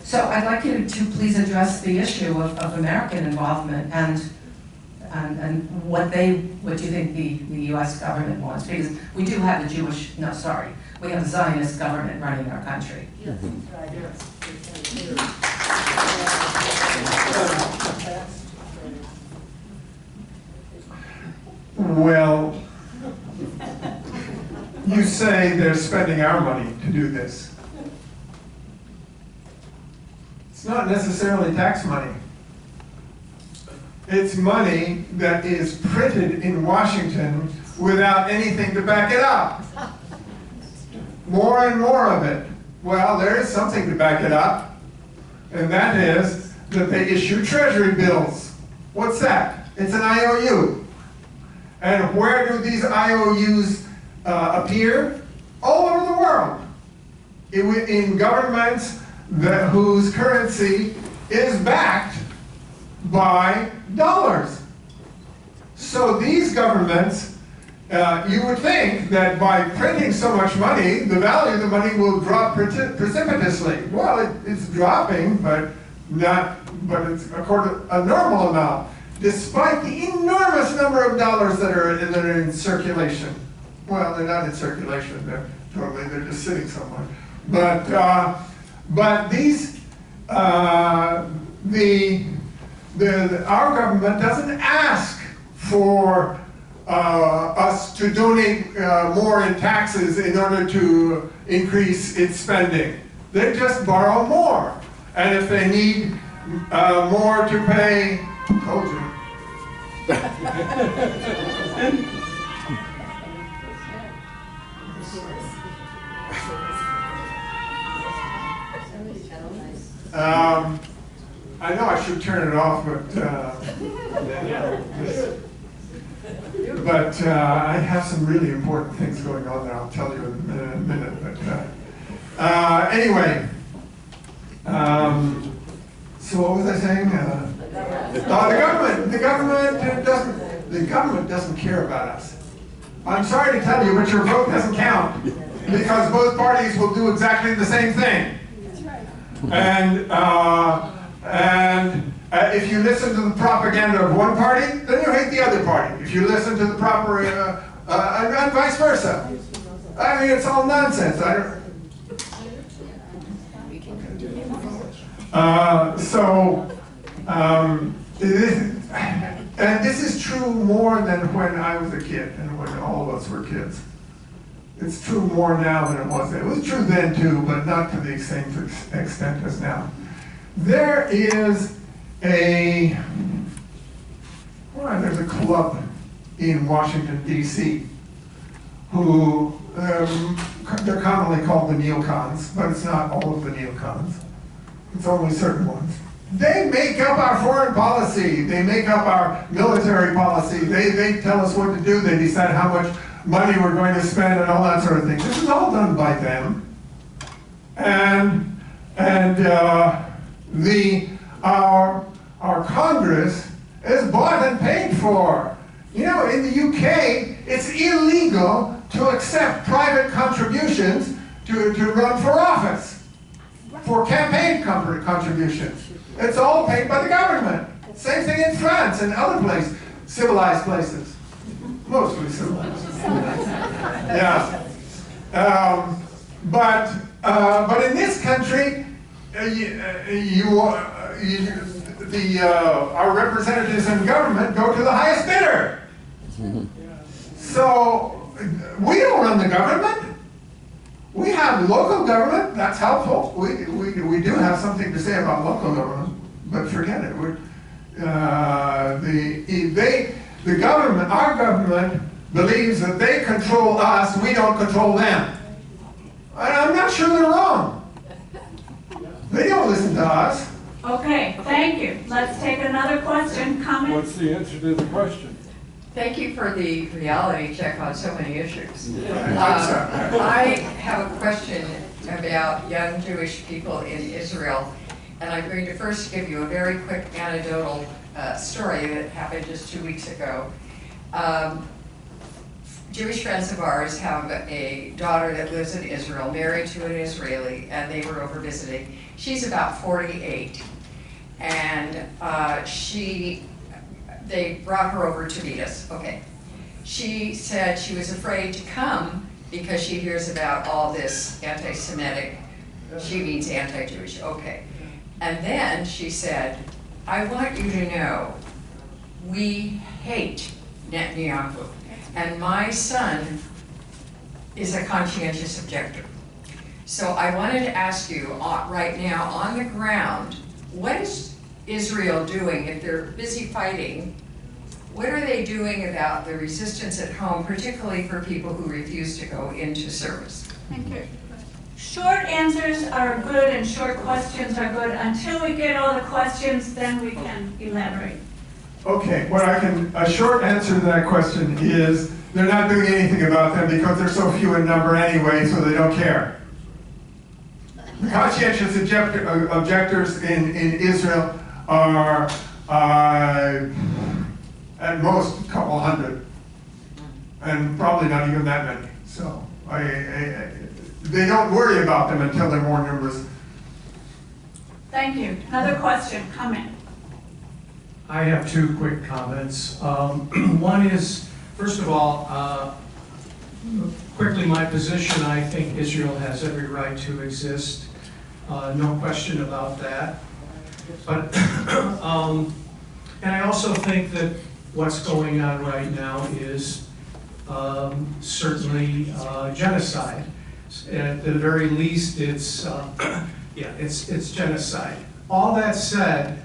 So I'd like you to please address the issue of American involvement and what you think the US government wants, because we do have the we have the Zionist government running our country. Well, you say they're spending our money to do this. It's not necessarily tax money. It's money that is printed in Washington without anything to back it up. More and more of it. Well, there is something to back it up, and that is that they issue treasury bills. What's that? It's an IOU. And where do these IOUs appear? All over the world. In governments whose currency is backed by dollars. So these governments, you would think that by printing so much money, the value of the money will drop precipitously. Well, it's dropping, but it's according to a normal amount, despite the enormous number of dollars that are in circulation. Well, they're not in circulation, they're just sitting somewhere. But these, our government doesn't ask for us to donate more in taxes in order to increase its spending. They just borrow more. And if they need more to pay, told you. I know I should turn it off, but I have some really important things going on there. I'll tell you in a minute. But anyway, so what was I saying? The government doesn't care about us. I'm sorry to tell you, but your vote doesn't count because both parties will do exactly the same thing. And if you listen to the propaganda of one party, then you hate the other party. If you listen to the proper, and vice versa. I mean, it's all nonsense. And this is true more than when I was a kid and when all of us were kids. It's true more now than it was then. It was true then too, but not to the same extent as now. There is there's a club in Washington, D.C. who, they're commonly called the neocons, but it's not all of the neocons. It's only certain ones. They make up our foreign policy. They make up our military policy. They tell us what to do. They decide how much money we're going to spend and all that sort of thing. This is all done by them. And our Congress is bought and paid for. You know, in the UK, it's illegal to accept private contributions to run for office, for campaign contributions. It's all paid by the government. Same thing in France and other places, civilized places. Mostly civilized. Yeah. But in this country, our representatives in government go to the highest bidder. So we don't run the government. We have local government. That's helpful. We do have something to say about local government, but forget it. The government, our government, believes that they control us. We don't control them. And I'm not sure they're wrong. They don't listen to us. Okay, thank you. Let's take another question, comment. What's the answer to the question? Thank you for the reality check on so many issues. Yeah. I have a question about young Jewish people in Israel, and I'm going to first give you a very quick anecdotal story that happened just 2 weeks ago. Jewish friends of ours have a daughter that lives in Israel, married to an Israeli, and they were over visiting. She's about 48, and they brought her over to meet us. Okay. She said she was afraid to come because she hears about all this anti-Semitic, she means anti-Jewish, okay. And then she said, I want you to know, we hate Netanyahu. And my son is a conscientious objector. So I wanted to ask you right now, on the ground, what is Israel doing if they're busy fighting? What are they doing about the resistance at home, particularly for people who refuse to go into service? Thank you. Short answers are good and short questions are good. Until we get all the questions, then we can elaborate. Okay, a short answer to that question is they're not doing anything about them because they're so few in number anyway, so they don't care. The conscientious objectors in Israel are at most a couple hundred, and probably not even that many. So they don't worry about them until they're more numerous. Thank you. Another question, comment. I have two quick comments. One is, first of all, quickly my position, I think Israel has every right to exist. No question about that. But, and I also think that what's going on right now is certainly genocide. At the very least, it's genocide. All that said,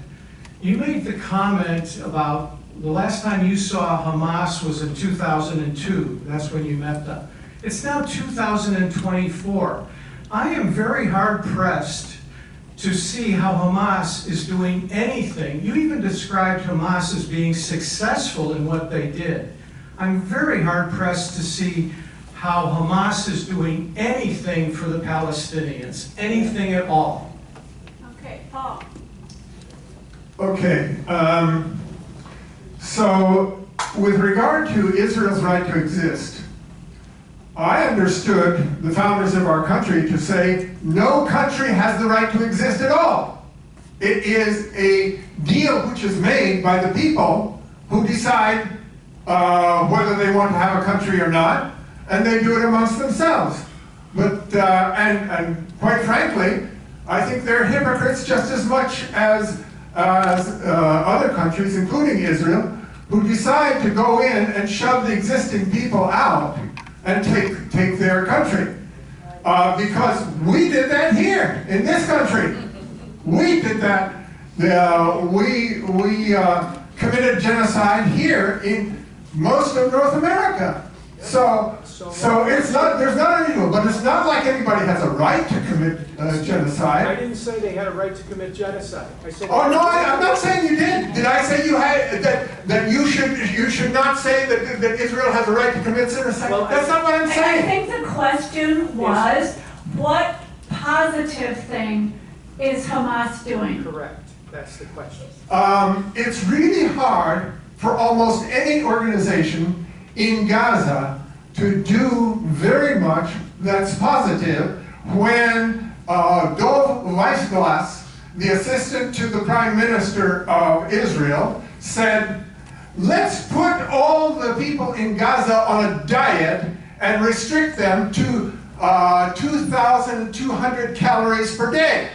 you made the comment about the last time you saw Hamas was in 2002. That's when you met them. It's now 2024. I am very hard pressed to see how Hamas is doing anything. You even described Hamas as being successful in what they did. I'm very hard pressed to see how Hamas is doing anything for the Palestinians, anything at all. Okay, Paul. Okay, so with regard to Israel's right to exist, I understood the founders of our country to say no country has the right to exist at all. It is a deal which is made by the people who decide whether they want to have a country or not, and they do it amongst themselves. But, and quite frankly, I think they're hypocrites just as much as other countries, including Israel, who decide to go in and shove the existing people out and take their country. Because we did that here, in this country. We did that. We committed genocide here in most of North America. So it's not, there's not an evil, but it's not like anybody has a right to commit genocide. I didn't say they had a right to commit genocide. I said. Oh no, I'm not saying you did. Did I say you had that you should not say that Israel has a right to commit genocide? Well, that's not what I'm I saying. think the question was, what positive thing is Hamas doing? Correct. That's the question. It's really hard for almost any organization in Gaza to do very much that's positive when Dov Weissglass, the assistant to the Prime Minister of Israel, said, let's put all the people in Gaza on a diet and restrict them to 2,200 calories per day.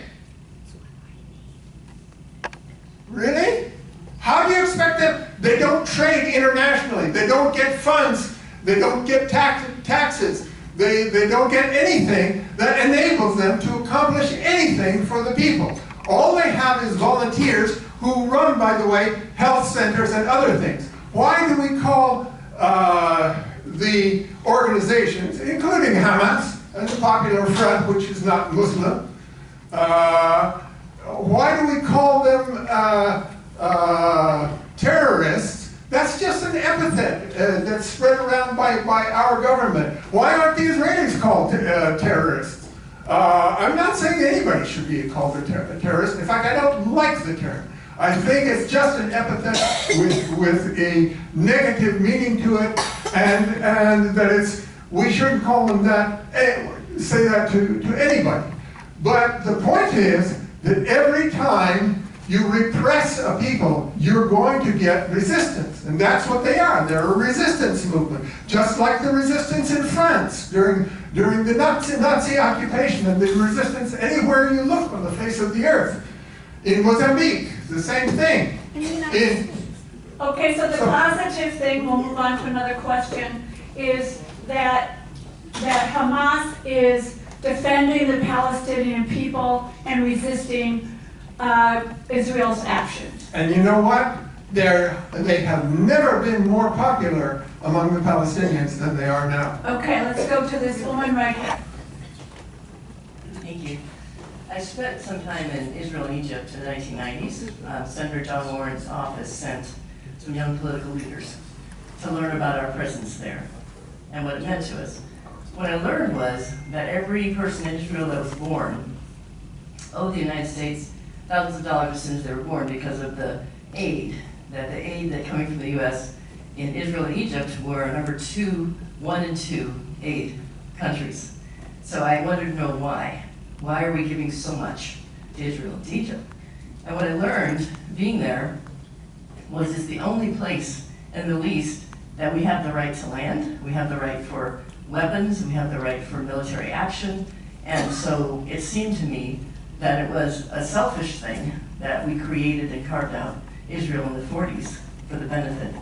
Really? How do you expect them? They don't trade internationally. They don't get funds. They don't get taxes. They don't get anything that enables them to accomplish anything for the people. All they have is volunteers who run, by the way, health centers and other things. Why do we call the organizations, including Hamas and the Popular Front, which is not Muslim, why do we call them terrorists? That's just an epithet that's spread around by our government. Why aren't the Israelis called terrorists? I'm not saying anybody should be called a terrorist. In fact, I don't like the term. I think it's just an epithet with a negative meaning to it, and that we shouldn't call them that, say that to anybody. But the point is that every time you repress a people, you're going to get resistance. And that's what they are. They're a resistance movement. Just like the resistance in France during the Nazi occupation, and the resistance anywhere you look on the face of the earth. In Mozambique, the same thing. Okay, so the positive thing, we'll move on to another question, is that Hamas is defending the Palestinian people and resisting Israel's actions. And you know what? They have never been more popular among the Palestinians than they are now. Okay, let's go to this woman right here. Thank you. I spent some time in Israel and Egypt in the 1990s. Senator John Warren's office sent some young political leaders to learn about our presence there and what it meant to us. What I learned was that every person in Israel that was born owed the United States thousands of dollars as soon as they were born because of the aid that coming from the U.S. in Israel and Egypt were number 1 and 2 aid countries. So I wanted to know why. Why are we giving so much to Israel and to Egypt? And what I learned being there was it's the only place in the Middle East that we have the right to land, we have the right for weapons, we have the right for military action, and so it seemed to me that it was a selfish thing that we created and carved out Israel in the 40s for the benefit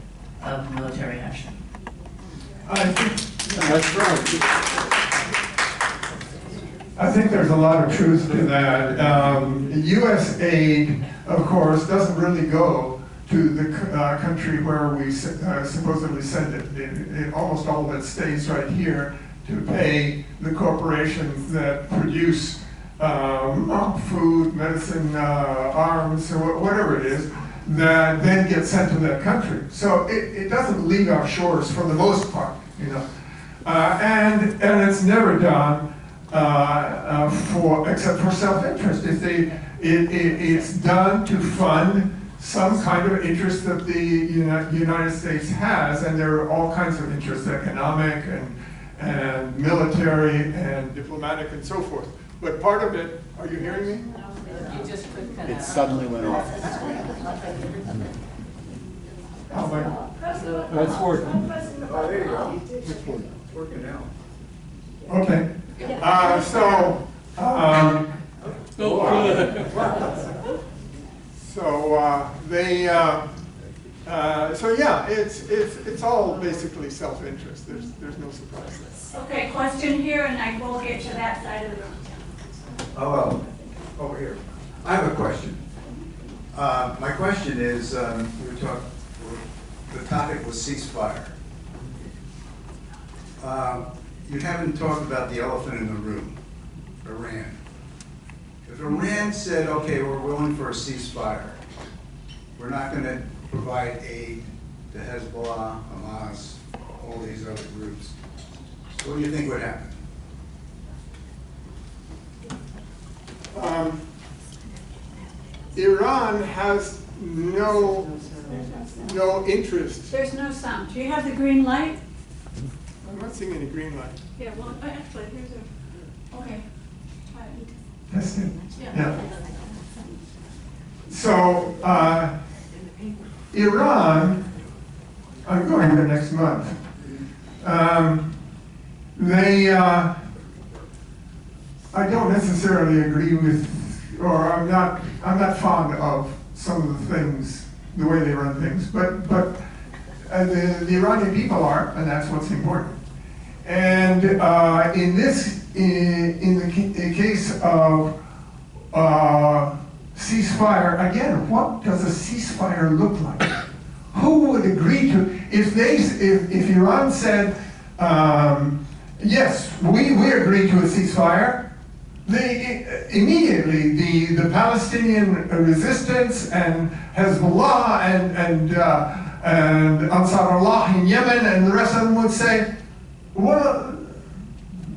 of military action. I think That's right. I think there's a lot of truth to that. U.S. aid, of course, doesn't really go to the country where we supposedly send it. Almost all of it stays right here to pay the corporations that produce food, medicine, arms, or whatever it is, that then get sent to that country. So it doesn't leave our shores for the most part, you know. And it's never done except for self-interest. It's done to fund some kind of interest that the United States has, and there are all kinds of interests, economic and military and diplomatic and so forth. But part of it, are you hearing me? It suddenly went off. Oh, my. That's working. Oh, there you go. It's working now. Okay. So yeah, it's all basically self-interest. There's no surprise there. Okay, question here, and I will get to that side of the room. Hello, over here. I have a question. My question is, the topic was ceasefire. You haven't talked about the elephant in the room, Iran. If Iran said, okay, we're willing for a ceasefire, we're not going to provide aid to Hezbollah, Hamas, all these other groups, what do you think would happen? Iran has no interest. There's no sound. Do you have the green light? I'm not seeing any green light. Yeah, well, actually, here's a, okay. That's it. Yeah. So, Iran, I'm going there next month. I don't necessarily agree with, or I'm not fond of some of the things, the way they run things, but the Iranian people are, and that's what's important. And in the case of ceasefire, again, what does a ceasefire look like? Who would agree to, if Iran said, yes, we agree to a ceasefire, immediately the Palestinian resistance and Hezbollah and Ansar Allah in Yemen and the rest of them would say, well,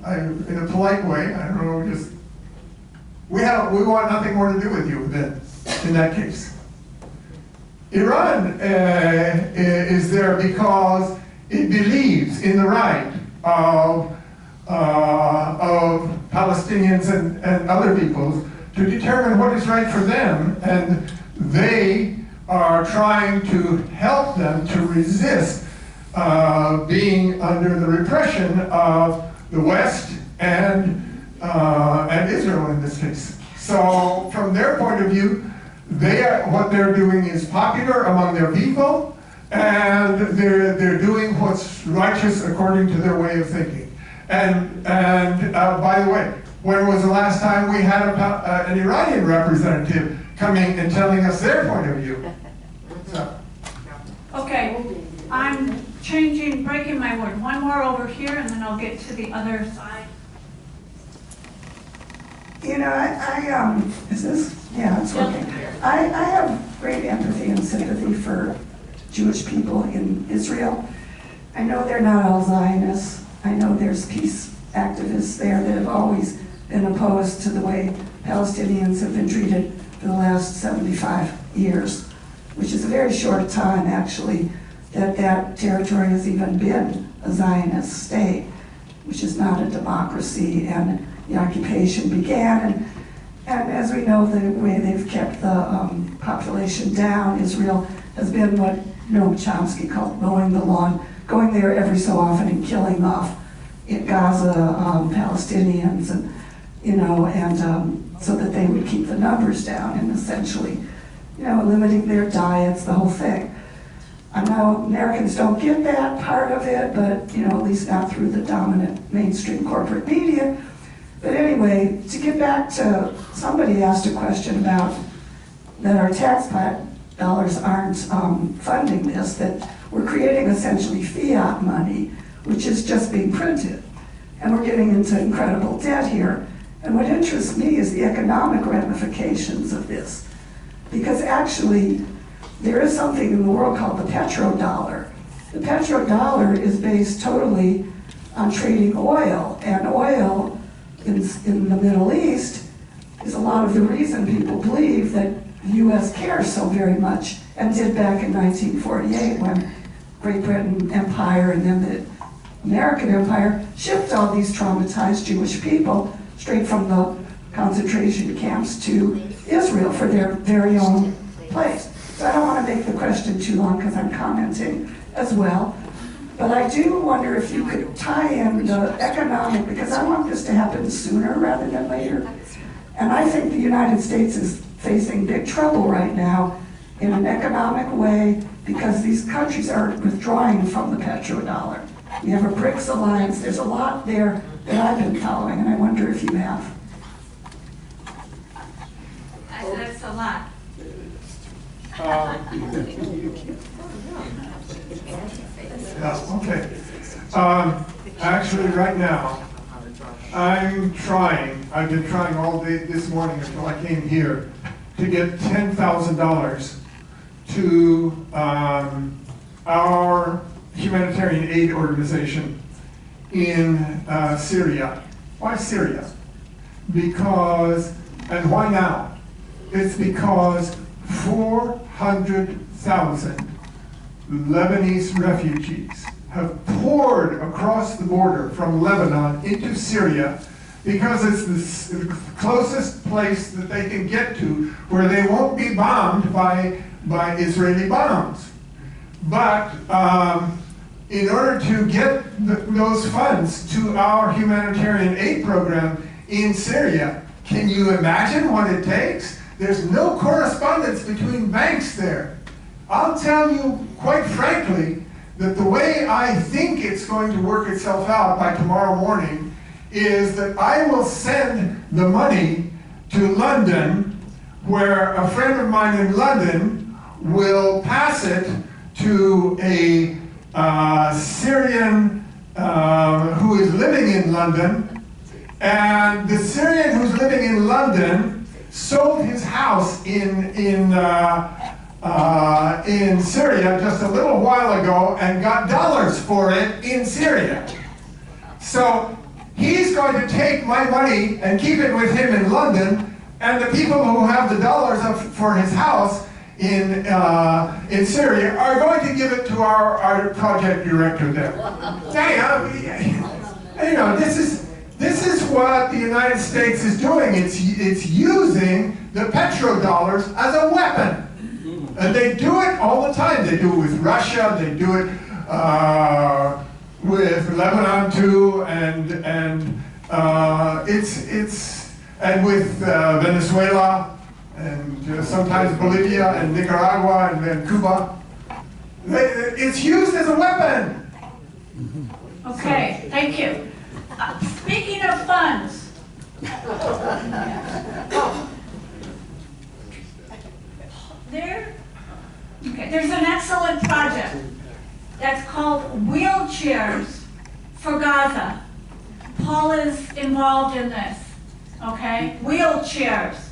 in a polite way, I don't know, just, we want nothing more to do with you then, in that case. Iran is there because it believes in the right of Palestinians and other peoples to determine what is right for them, and they are trying to help them to resist being under the repression of the West and Israel in this case. So from their point of view, what they're doing is popular among their people, and they're doing what's righteous according to their way of thinking. And by the way, when was the last time we had an Iranian representative coming and telling us their point of view? So. Okay, I'm breaking my word. One more over here, and then I'll get to the other side. You know, is this? Yeah, it's working. I have great empathy and sympathy for Jewish people in Israel. I know they're not all Zionists. I know there's peace activists there that have always been opposed to the way Palestinians have been treated for the last 75 years, which is a very short time, actually, that territory has even been a Zionist state, which is not a democracy, and the occupation began. And as we know, the way they've kept the population down, Israel has been what Noam Chomsky called mowing the lawn, going there every so often and killing off in Gaza Palestinians, and so that they would keep the numbers down and essentially, limiting their diets, the whole thing. I know Americans don't get that part of it, but at least not through the dominant mainstream corporate media. But anyway, to get back to, somebody asked a question about that our tax dollars aren't funding this, that we're creating essentially fiat money, which is just being printed. And we're getting into incredible debt here. And what interests me is the economic ramifications of this. Because actually, there is something in the world called the petrodollar. The petrodollar is based totally on trading oil, and oil in the Middle East is a lot of the reason people believe that the U.S. cares so very much, and did back in 1948 when Great Britain Empire and then the American Empire shipped all these traumatized Jewish people straight from the concentration camps to Israel for their very own place. So I don't want to make the question too long because I'm commenting as well. But I do wonder if you could tie in the economic, because I want this to happen sooner rather than later. And I think the United States is facing big trouble right now in an economic way because these countries are withdrawing from the petrodollar. We have a BRICS alliance. There's a lot there that I've been following, and I wonder if you have. That's a lot. Yeah, okay. Actually, right now, I've been trying all day this morning until I came here to get $10,000 to our humanitarian aid organization in Syria. Why Syria? Because, and why now? It's because 400,000 Lebanese refugees have poured across the border from Lebanon into Syria because it's the closest place that they can get to where they won't be bombed by Israeli bombs. But in order to get those funds to our humanitarian aid program in Syria, can you imagine what it takes? There's no correspondence between banks there. I'll tell you quite frankly that the way I think it's going to work itself out by tomorrow morning is that I will send the money to London, where a friend of mine in London will pass it to a Syrian who is living in London, and the Syrian who's living in London sold his house in Syria just a little while ago and got dollars for it in Syria. So he's going to take my money and keep it with him in London, and the people who have the dollars for his house in Syria are going to give it to our project director there. You know, this is what the United States is doing. It's using the petrodollars as a weapon. And they do it all the time. They do it with Russia, they do it with Lebanon too, and with Venezuela, and sometimes Bolivia and Nicaragua and Cuba. It's used as a weapon. Okay, thank you. Speaking of funds, there's an excellent project that's called Wheelchairs for Gaza. Paul is involved in this, okay? Wheelchairs.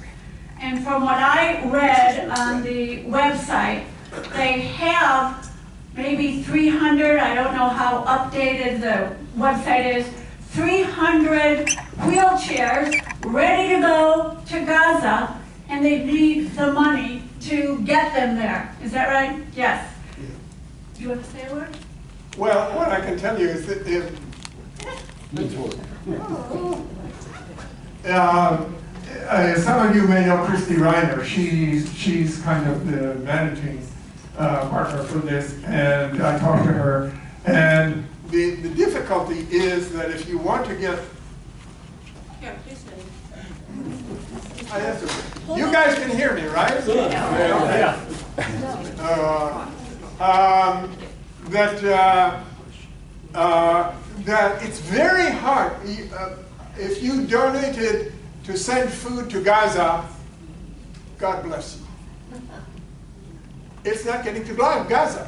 And from what I read on the website, they have maybe 300, I don't know how updated the website is, 300 wheelchairs ready to go to Gaza, and they need the money to get them there. Is that right? Yes. Do you want to say a word? Well, what I can tell you is that some of you may know Christy Reiner. She's kind of the managing partner for this, and I talked to her. And the difficulty is that if you want to get... Here, please say. You guys can hear me, right? Yeah. That it's very hard. If you donated to send food to Gaza, God bless you. It's not getting to Gaza.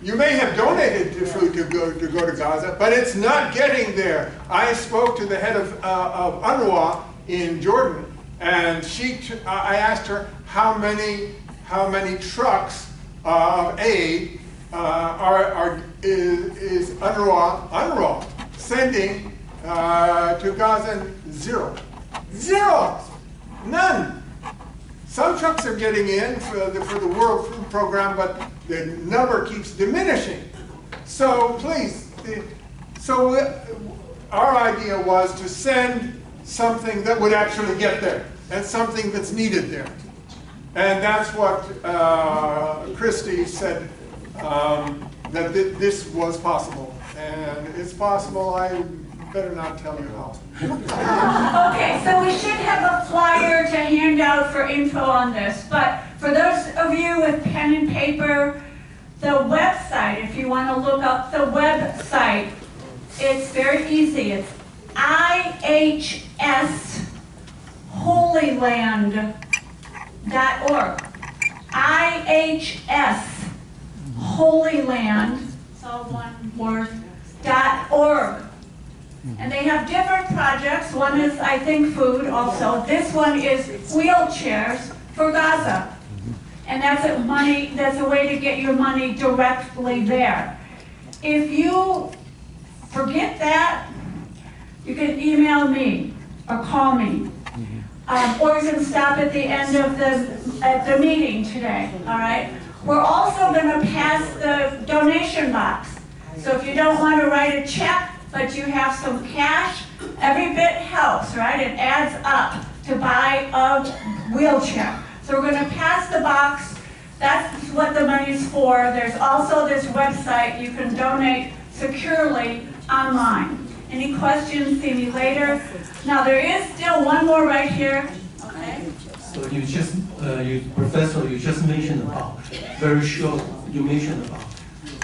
You may have donated to food to go to Gaza, but it's not getting there. I spoke to the head of UNRWA in Jordan, and I asked her how many trucks of aid is UNRWA sending to Gaza. Zero, none. Some trucks are getting in for the World Food Program, but the number keeps diminishing. So please, our idea was to send something that would actually get there, and something that's needed there. And that's what Christy said, that this was possible. And it's possible. I better not tell you how. Okay, so we should have a flyer to hand out for info on this, but for those of you with pen and paper, the website, if you want to look up the website, it's very easy. It's ihsholyland.org. ihsholyland, it's all one word, .org. And they have different projects. One is, I think, food also. This one is wheelchairs for Gaza. And that's a way to get your money directly there. If you forget that, you can email me or call me. Or you can stop at the end of the meeting today, all right? We're also going to pass the donation box. So if you don't want to write a check, but you have some cash, every bit helps, right? It adds up to buy a wheelchair. So we're going to pass the box. That's what the money's for. There's also this website. You can donate securely online. Any questions, see me later. Now there is still one more right here. Okay. Professor, you just mentioned about, very short, you mentioned about,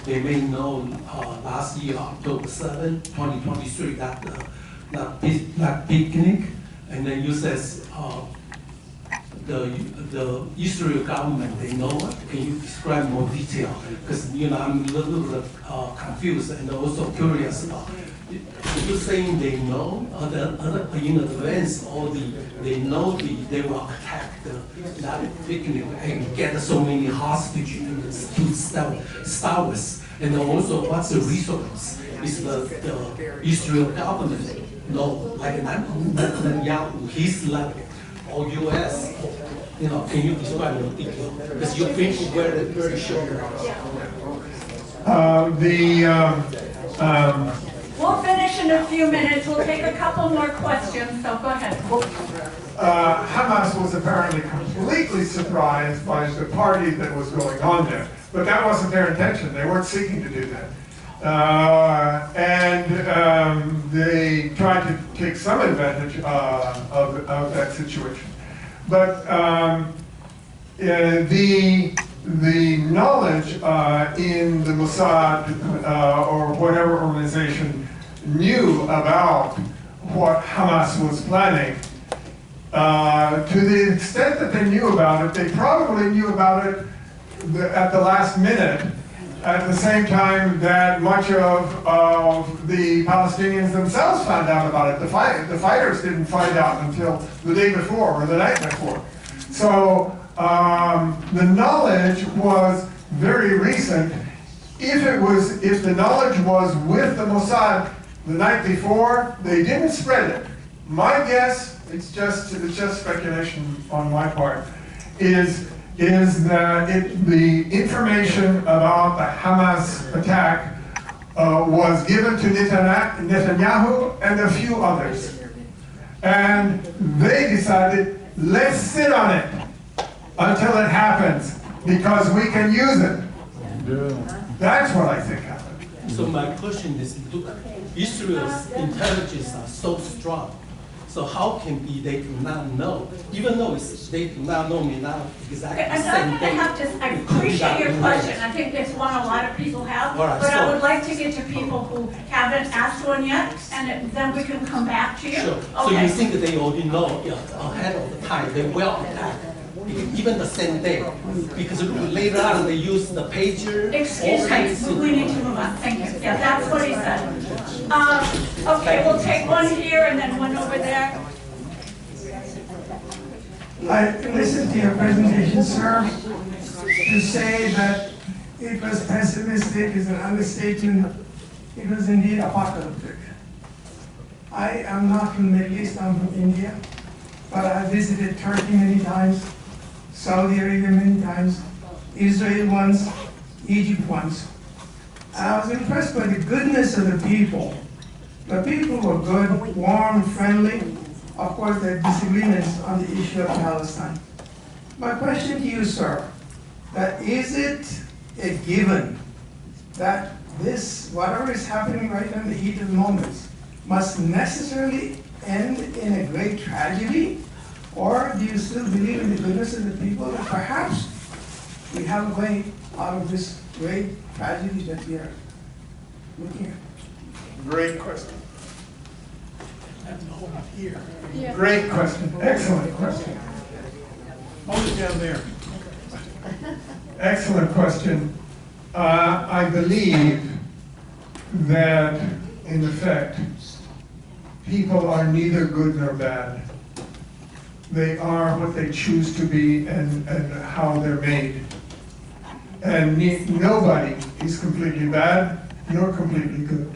they may know last year, October 7, 2023, that picnic, and then you says the Israel government, they know it. Can you describe more detail? Because I'm a little bit confused and also curious about. You're saying they know in advance, or they know they will attack that picnic and get so many hostages to start with, and also what's the resource? Is the Israel government know, like Netanyahu, his level, or U.S. Can you describe more detail? Because you've been very short. We'll finish in a few minutes. We'll take a couple more questions, so go ahead. Hamas was apparently completely surprised by the party that was going on there, but that wasn't their intention. They weren't seeking to do that. They tried to take some advantage of that situation. But the knowledge in the Mossad or whatever organization knew about what Hamas was planning, to the extent that they knew about it, they probably knew about it at the last minute, at the same time that much of the Palestinians themselves found out about it. The fighters didn't find out until the day before or the night before. So the knowledge was very recent. If the knowledge was with the Mossad the night before, they didn't spread it. My guess, it's just speculation on my part, is that the information about the Hamas attack was given to Netanyahu and a few others. And they decided, let's sit on it until it happens, because we can use it. That's what I think happened. So my question is, Israel's intelligence are so strong. So how can be they do not know, even though they do not know, may not exactly Okay, the same thing. I appreciate your question. I think it's one a lot of people have, All right, but so- I would like to get to people who haven't asked one yet, and then we can come back to you. Sure. So Okay. you think they already know ahead of the time, they will attack, even the same day, because later on they use the pager. Excuse me, we need to move on. Thank you. Yeah, that's what he said. Okay, we'll take one here and then one over there. I listened to your presentation, sir. To say that it was pessimistic is an understatement. It was indeed apocalyptic. I am not from the Middle East, I'm from India, but I visited Turkey many times, Saudi Arabia many times, Israel once, Egypt once. And I was impressed by the goodness of the people. The people were good, warm, friendly. Of course, there are disagreements on the issue of Palestine. My question to you, sir, that is it a given that this, whatever is happening right now in the heat of the moment, must necessarily end in a great tragedy? Or do you still believe in the goodness of the people, that perhaps we have a way out of this great tragedy that we are looking at? Great question. Great question. Excellent question. Hold it down there. Excellent question. I believe that, in effect, people are neither good nor bad. They are what they choose to be and how they're made. And nobody is completely bad nor completely good.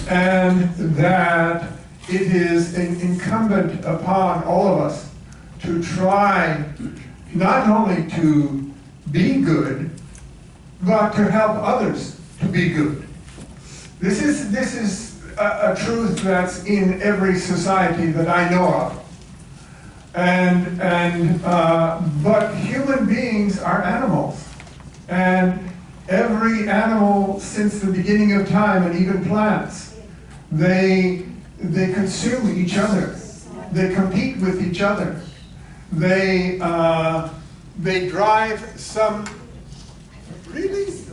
And that it is incumbent upon all of us to try not only to be good, but to help others to be good. This is a truth that's in every society that I know of. But human beings are animals. And every animal since the beginning of time, and even plants, they consume each other. they compete with each other. They drive some, really? Use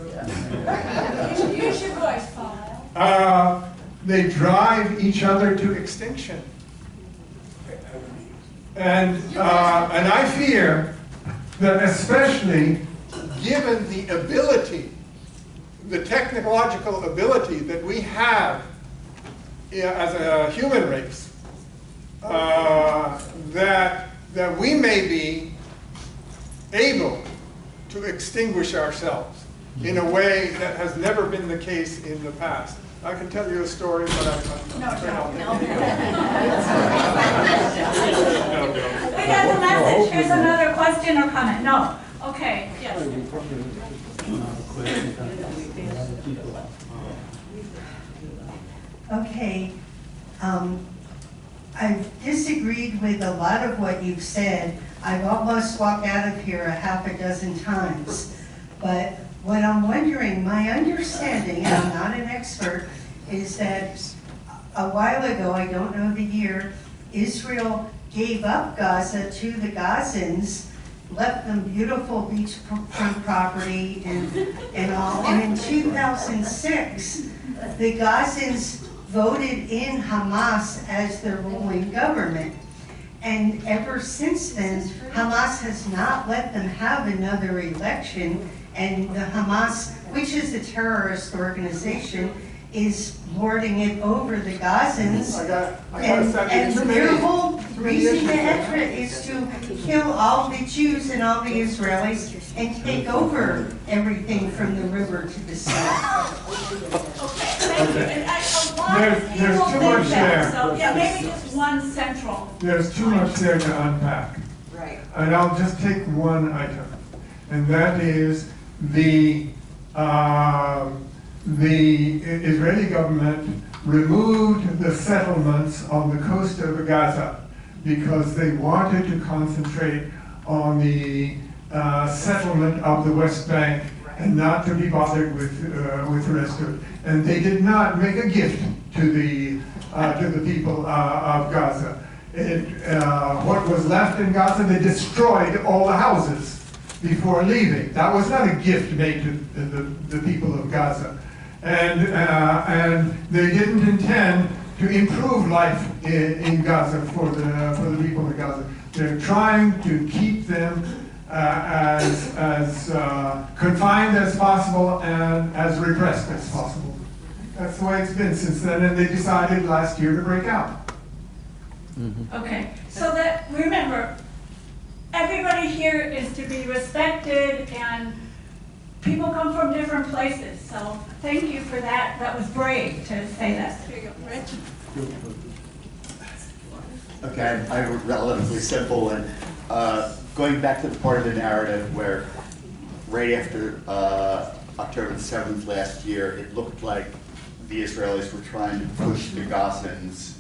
your voice, Paul. They drive each other to extinction. And I fear that especially given the ability, the technological ability that we have as a human race, that we may be able to extinguish ourselves in a way that has never been the case in the past. I can tell you a story, but I'm no. We got the message. Here's another question or comment. No. Okay. Yes. Okay. I've disagreed with a lot of what you've said. I've almost walked out of here a half a dozen times. But what I'm wondering, my understanding, and I'm not an expert, is that a while ago, I don't know the year, Israel gave up Gaza to the Gazans, left them beautiful beachfront property and all. And in 2006, the Gazans voted in Hamas as their ruling government. And ever since then, Hamas has not let them have another election. And the Hamas, which is a terrorist organization, is lording it over the Gazans. And their whole reason to enter it is to kill all the Jews and all the Israelis and take over everything from the river to the south. Okay, thank you. There's too much there. So, yeah, maybe just one central. There's too much there to unpack. Right. And I'll just take one item, and that is the Israeli government removed the settlements on the coast of Gaza because they wanted to concentrate on the settlement of the West Bank and not to be bothered with the rest of it. And they did not make a gift to the people of Gaza. What was left in Gaza, they destroyed all the houses before leaving. That was not a gift made to the people of Gaza. And they didn't intend to improve life in Gaza for the people of Gaza. They're trying to keep them as confined as possible and as repressed as possible. That's the way it's been since then, and they decided last year to break out. Okay, so that, remember, everybody here is to be respected, and people come from different places, so thank you for that. That was brave to say that. Here you go, Rich. Okay, I have a relatively simple one. Going back to the part of the narrative where right after October the 7th last year, it looked like the Israelis were trying to push the Gazans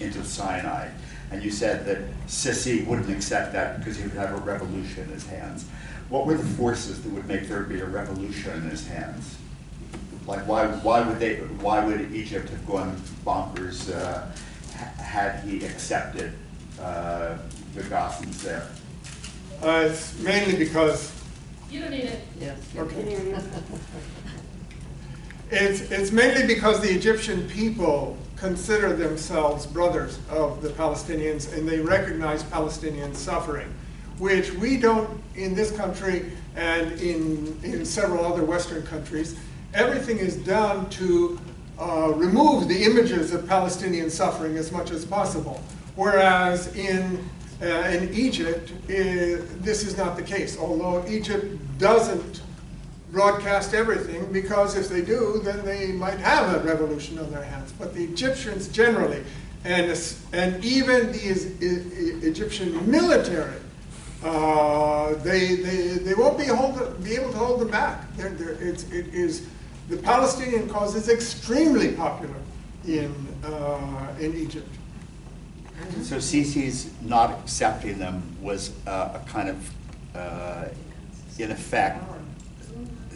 into Sinai. And you said that Sisi wouldn't accept that because he would have a revolution in his hands. What were the forces that would make there be a revolution in his hands? Like why would Egypt have gone bonkers had he accepted the Gazans there? It's mainly because You don't need it. Yes. okay. It's mainly because the Egyptian people consider themselves brothers of the Palestinians, and they recognize Palestinian suffering, which we don't in this country and in several other Western countries. Everything is done to remove the images of Palestinian suffering as much as possible, whereas in Egypt, this is not the case, although Egypt doesn't broadcast everything, because if they do, then they might have a revolution on their hands. But the Egyptians generally, and even the Egyptian military, they won't be able to hold them back. The Palestinian cause is extremely popular in Egypt. So Sisi's not accepting them was a kind of, in effect,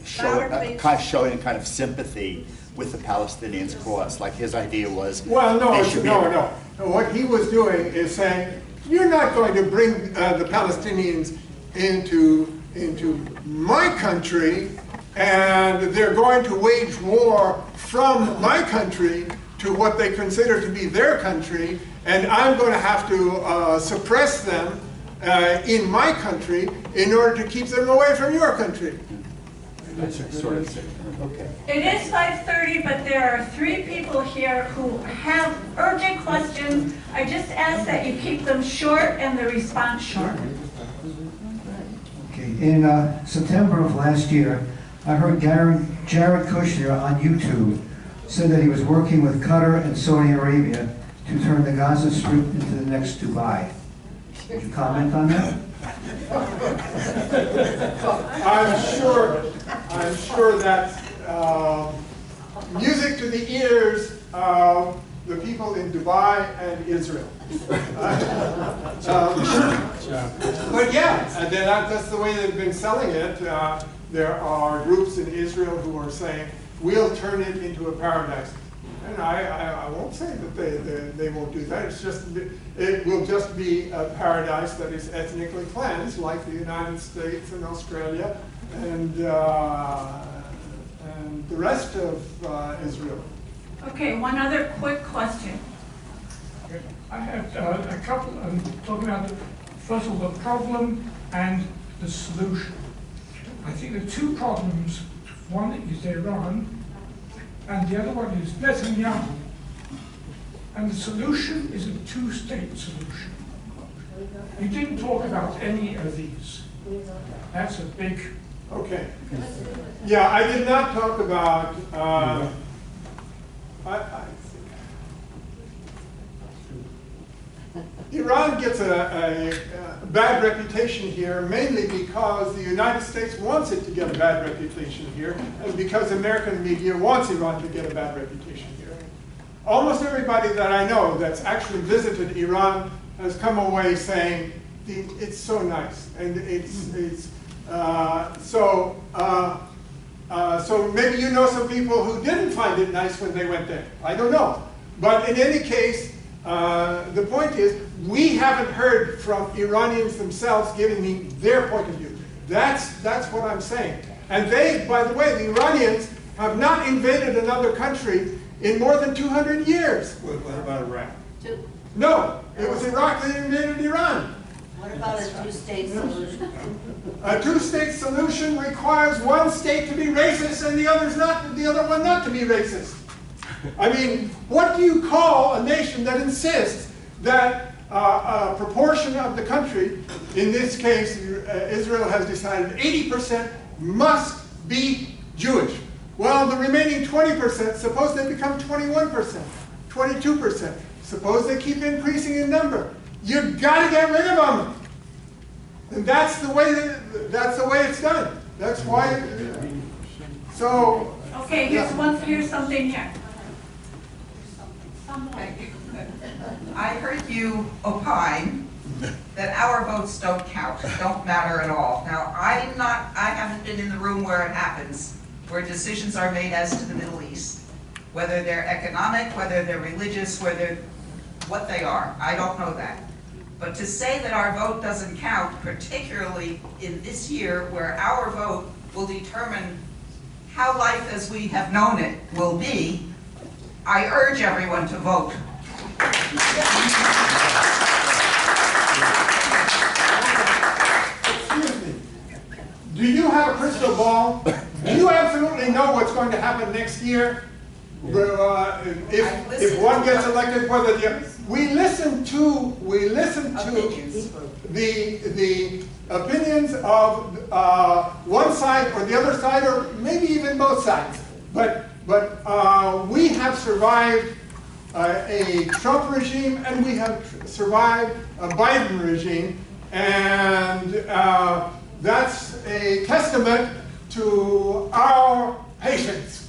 showing kind of sympathy with the Palestinians' cause. Like his idea was. Well, no, what he was doing is saying, you're not going to bring the Palestinians into my country, and they're going to wage war from my country to what they consider to be their country, and I'm going to have to suppress them in my country in order to keep them away from your country. Okay. It is 5:30, but there are 3 people here who have urgent questions. I just ask that you keep them short and the response short. Okay. In September of last year, I heard Jared Kushner on YouTube said that he was working with Qatar and Saudi Arabia to turn the Gaza Strip into the next Dubai. Would you comment on that? I'm sure that's music to the ears of the people in Dubai and Israel. But yeah, that's the way they've been selling it. There are groups in Israel who are saying, we'll turn it into a paradise. And I won't say that they won't do that. It will just be a paradise that is ethnically cleansed, like the United States and Australia and the rest of Israel. Okay, one other quick question. I have a couple, I'm talking about, first of all, the problem and the solution. I think the 2 problems, one is Iran, and the other one is Netanyahu. And the solution is a 2-state solution. You didn't talk about any of these. That's a big... Okay. Yeah, I did not talk about... Iran gets a bad reputation here, mainly because the United States wants it to get a bad reputation here, and because American media wants Iran to get a bad reputation here. Almost everybody that I know that's actually visited Iran has come away saying, it's so nice, and so maybe you know some people who didn't find it nice when they went there. I don't know. But in any case, the point is, we haven't heard from Iranians themselves giving me their point of view. That's what I'm saying. And they, by the way, the Iranians have not invaded another country in more than 200 years. What about Iraq? No, it was Iraq that invaded Iran. What about a 2-state solution? A 2-state solution requires one state to be racist and the other one not to be racist. I mean, what do you call a nation that insists that a proportion of the country, in this case, Israel has decided 80% must be Jewish. Well, the remaining 20%, suppose they become 21%, 22%. Suppose they keep increasing in number. You've got to get rid of them. And that's the way it's done. That's why. So. Okay, here's something here. I heard you opine that our votes don't count, don't matter at all. Now, I haven't been in the room where it happens, where decisions are made as to the Middle East, whether they're economic, whether they're religious, what they are. I don't know that. But to say that our vote doesn't count, particularly in this year where our vote will determine how life as we have known it will be, I urge everyone to vote. Excuse me. Do you have a crystal ball? Do you absolutely know what's going to happen next year? If one gets elected, whether we listen to the opinions of one side or the other side, or maybe even both sides. But we have survived a Trump regime, and we have survived a Biden regime, and that's a testament to our patience.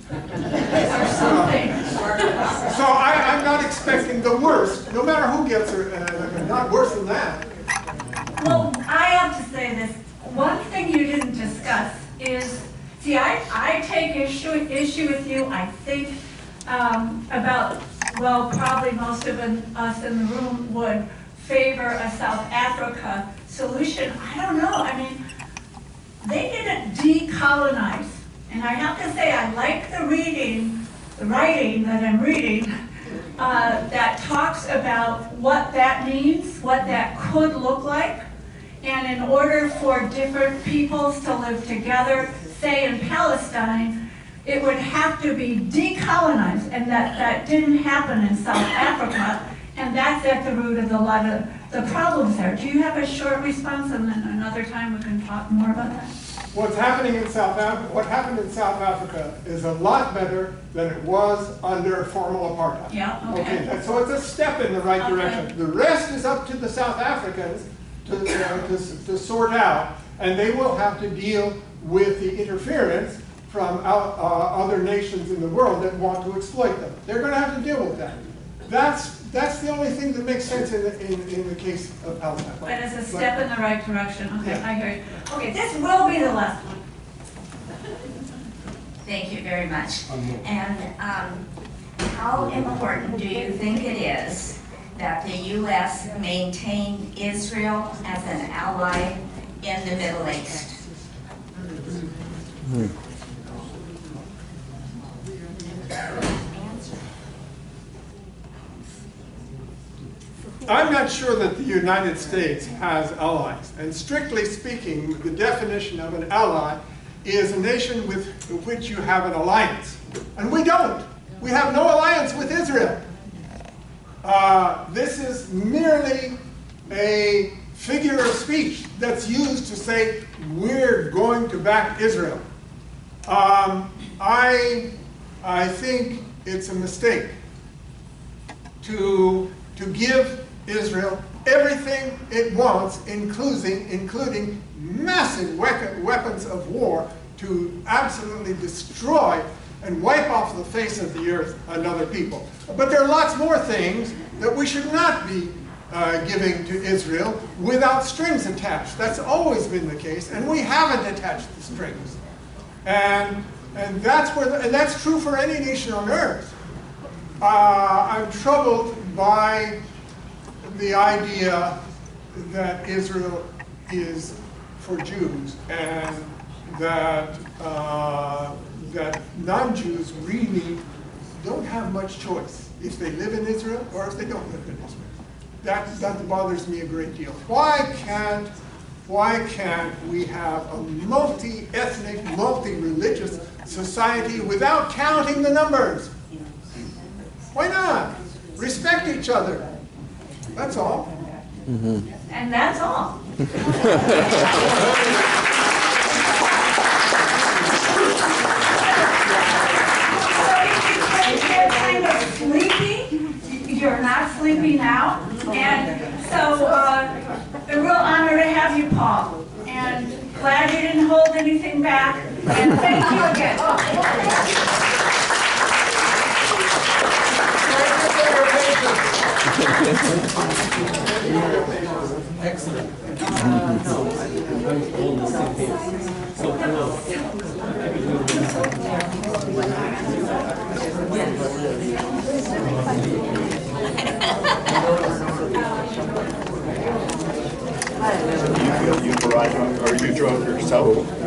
So I'm not expecting the worst, no matter who gets her, not worse than that. Well, I have to say this. One thing you didn't discuss is, see, I take issue with you, I think, about well, probably most of us in the room would favor a South Africa solution. I don't know. I mean, they didn't decolonize. And I have to say, I like the writing that I'm reading that talks about what that means, what that could look like. And in order for different peoples to live together, say in Palestine, it would have to be decolonized, and that didn't happen in South Africa, and that's at the root of a lot of the problems there. Do you have a short response, and then another time we can talk more about that? What happened in South Africa is a lot better than it was under formal apartheid. Yeah, okay. So it's a step in the right direction. The rest is up to the South Africans to sort out, and they will have to deal with the interference from other nations in the world that want to exploit them. They're going to have to deal with that. That's the only thing that makes sense in the case of Palestine. But it's a step in the right direction. Okay, yeah. I hear you. Okay, this will be the last one. Thank you very much. And how important do you think it is that the U.S. maintain Israel as an ally in the Middle East? I'm not sure that the United States has allies. And strictly speaking, the definition of an ally is a nation with which you have an alliance. And we don't. We have no alliance with Israel. This is merely a figure of speech that's used to say, we're going to back Israel. I think it's a mistake to give Israel everything it wants, including massive weapons of war to absolutely destroy and wipe off the face of the earth another people. But there are lots more things that we should not be giving to Israel without strings attached. That's always been the case, and we haven't attached the strings. And that's true for any nation on earth. I'm troubled by the idea that Israel is for Jews, and that non-Jews really don't have much choice if they live in Israel or if they don't live in Israel. That bothers me a great deal. Why can't we have a multi-ethnic, multi-religious society without counting the numbers? Why not? Respect each other. That's all. Mm-hmm. And that's all. You're kind of sleepy. You're not sleepy now. And so a real honor to have you, Paul. And glad you didn't hold anything back. And thank you again. Excellent. I'm all the same page. So you drove yourself?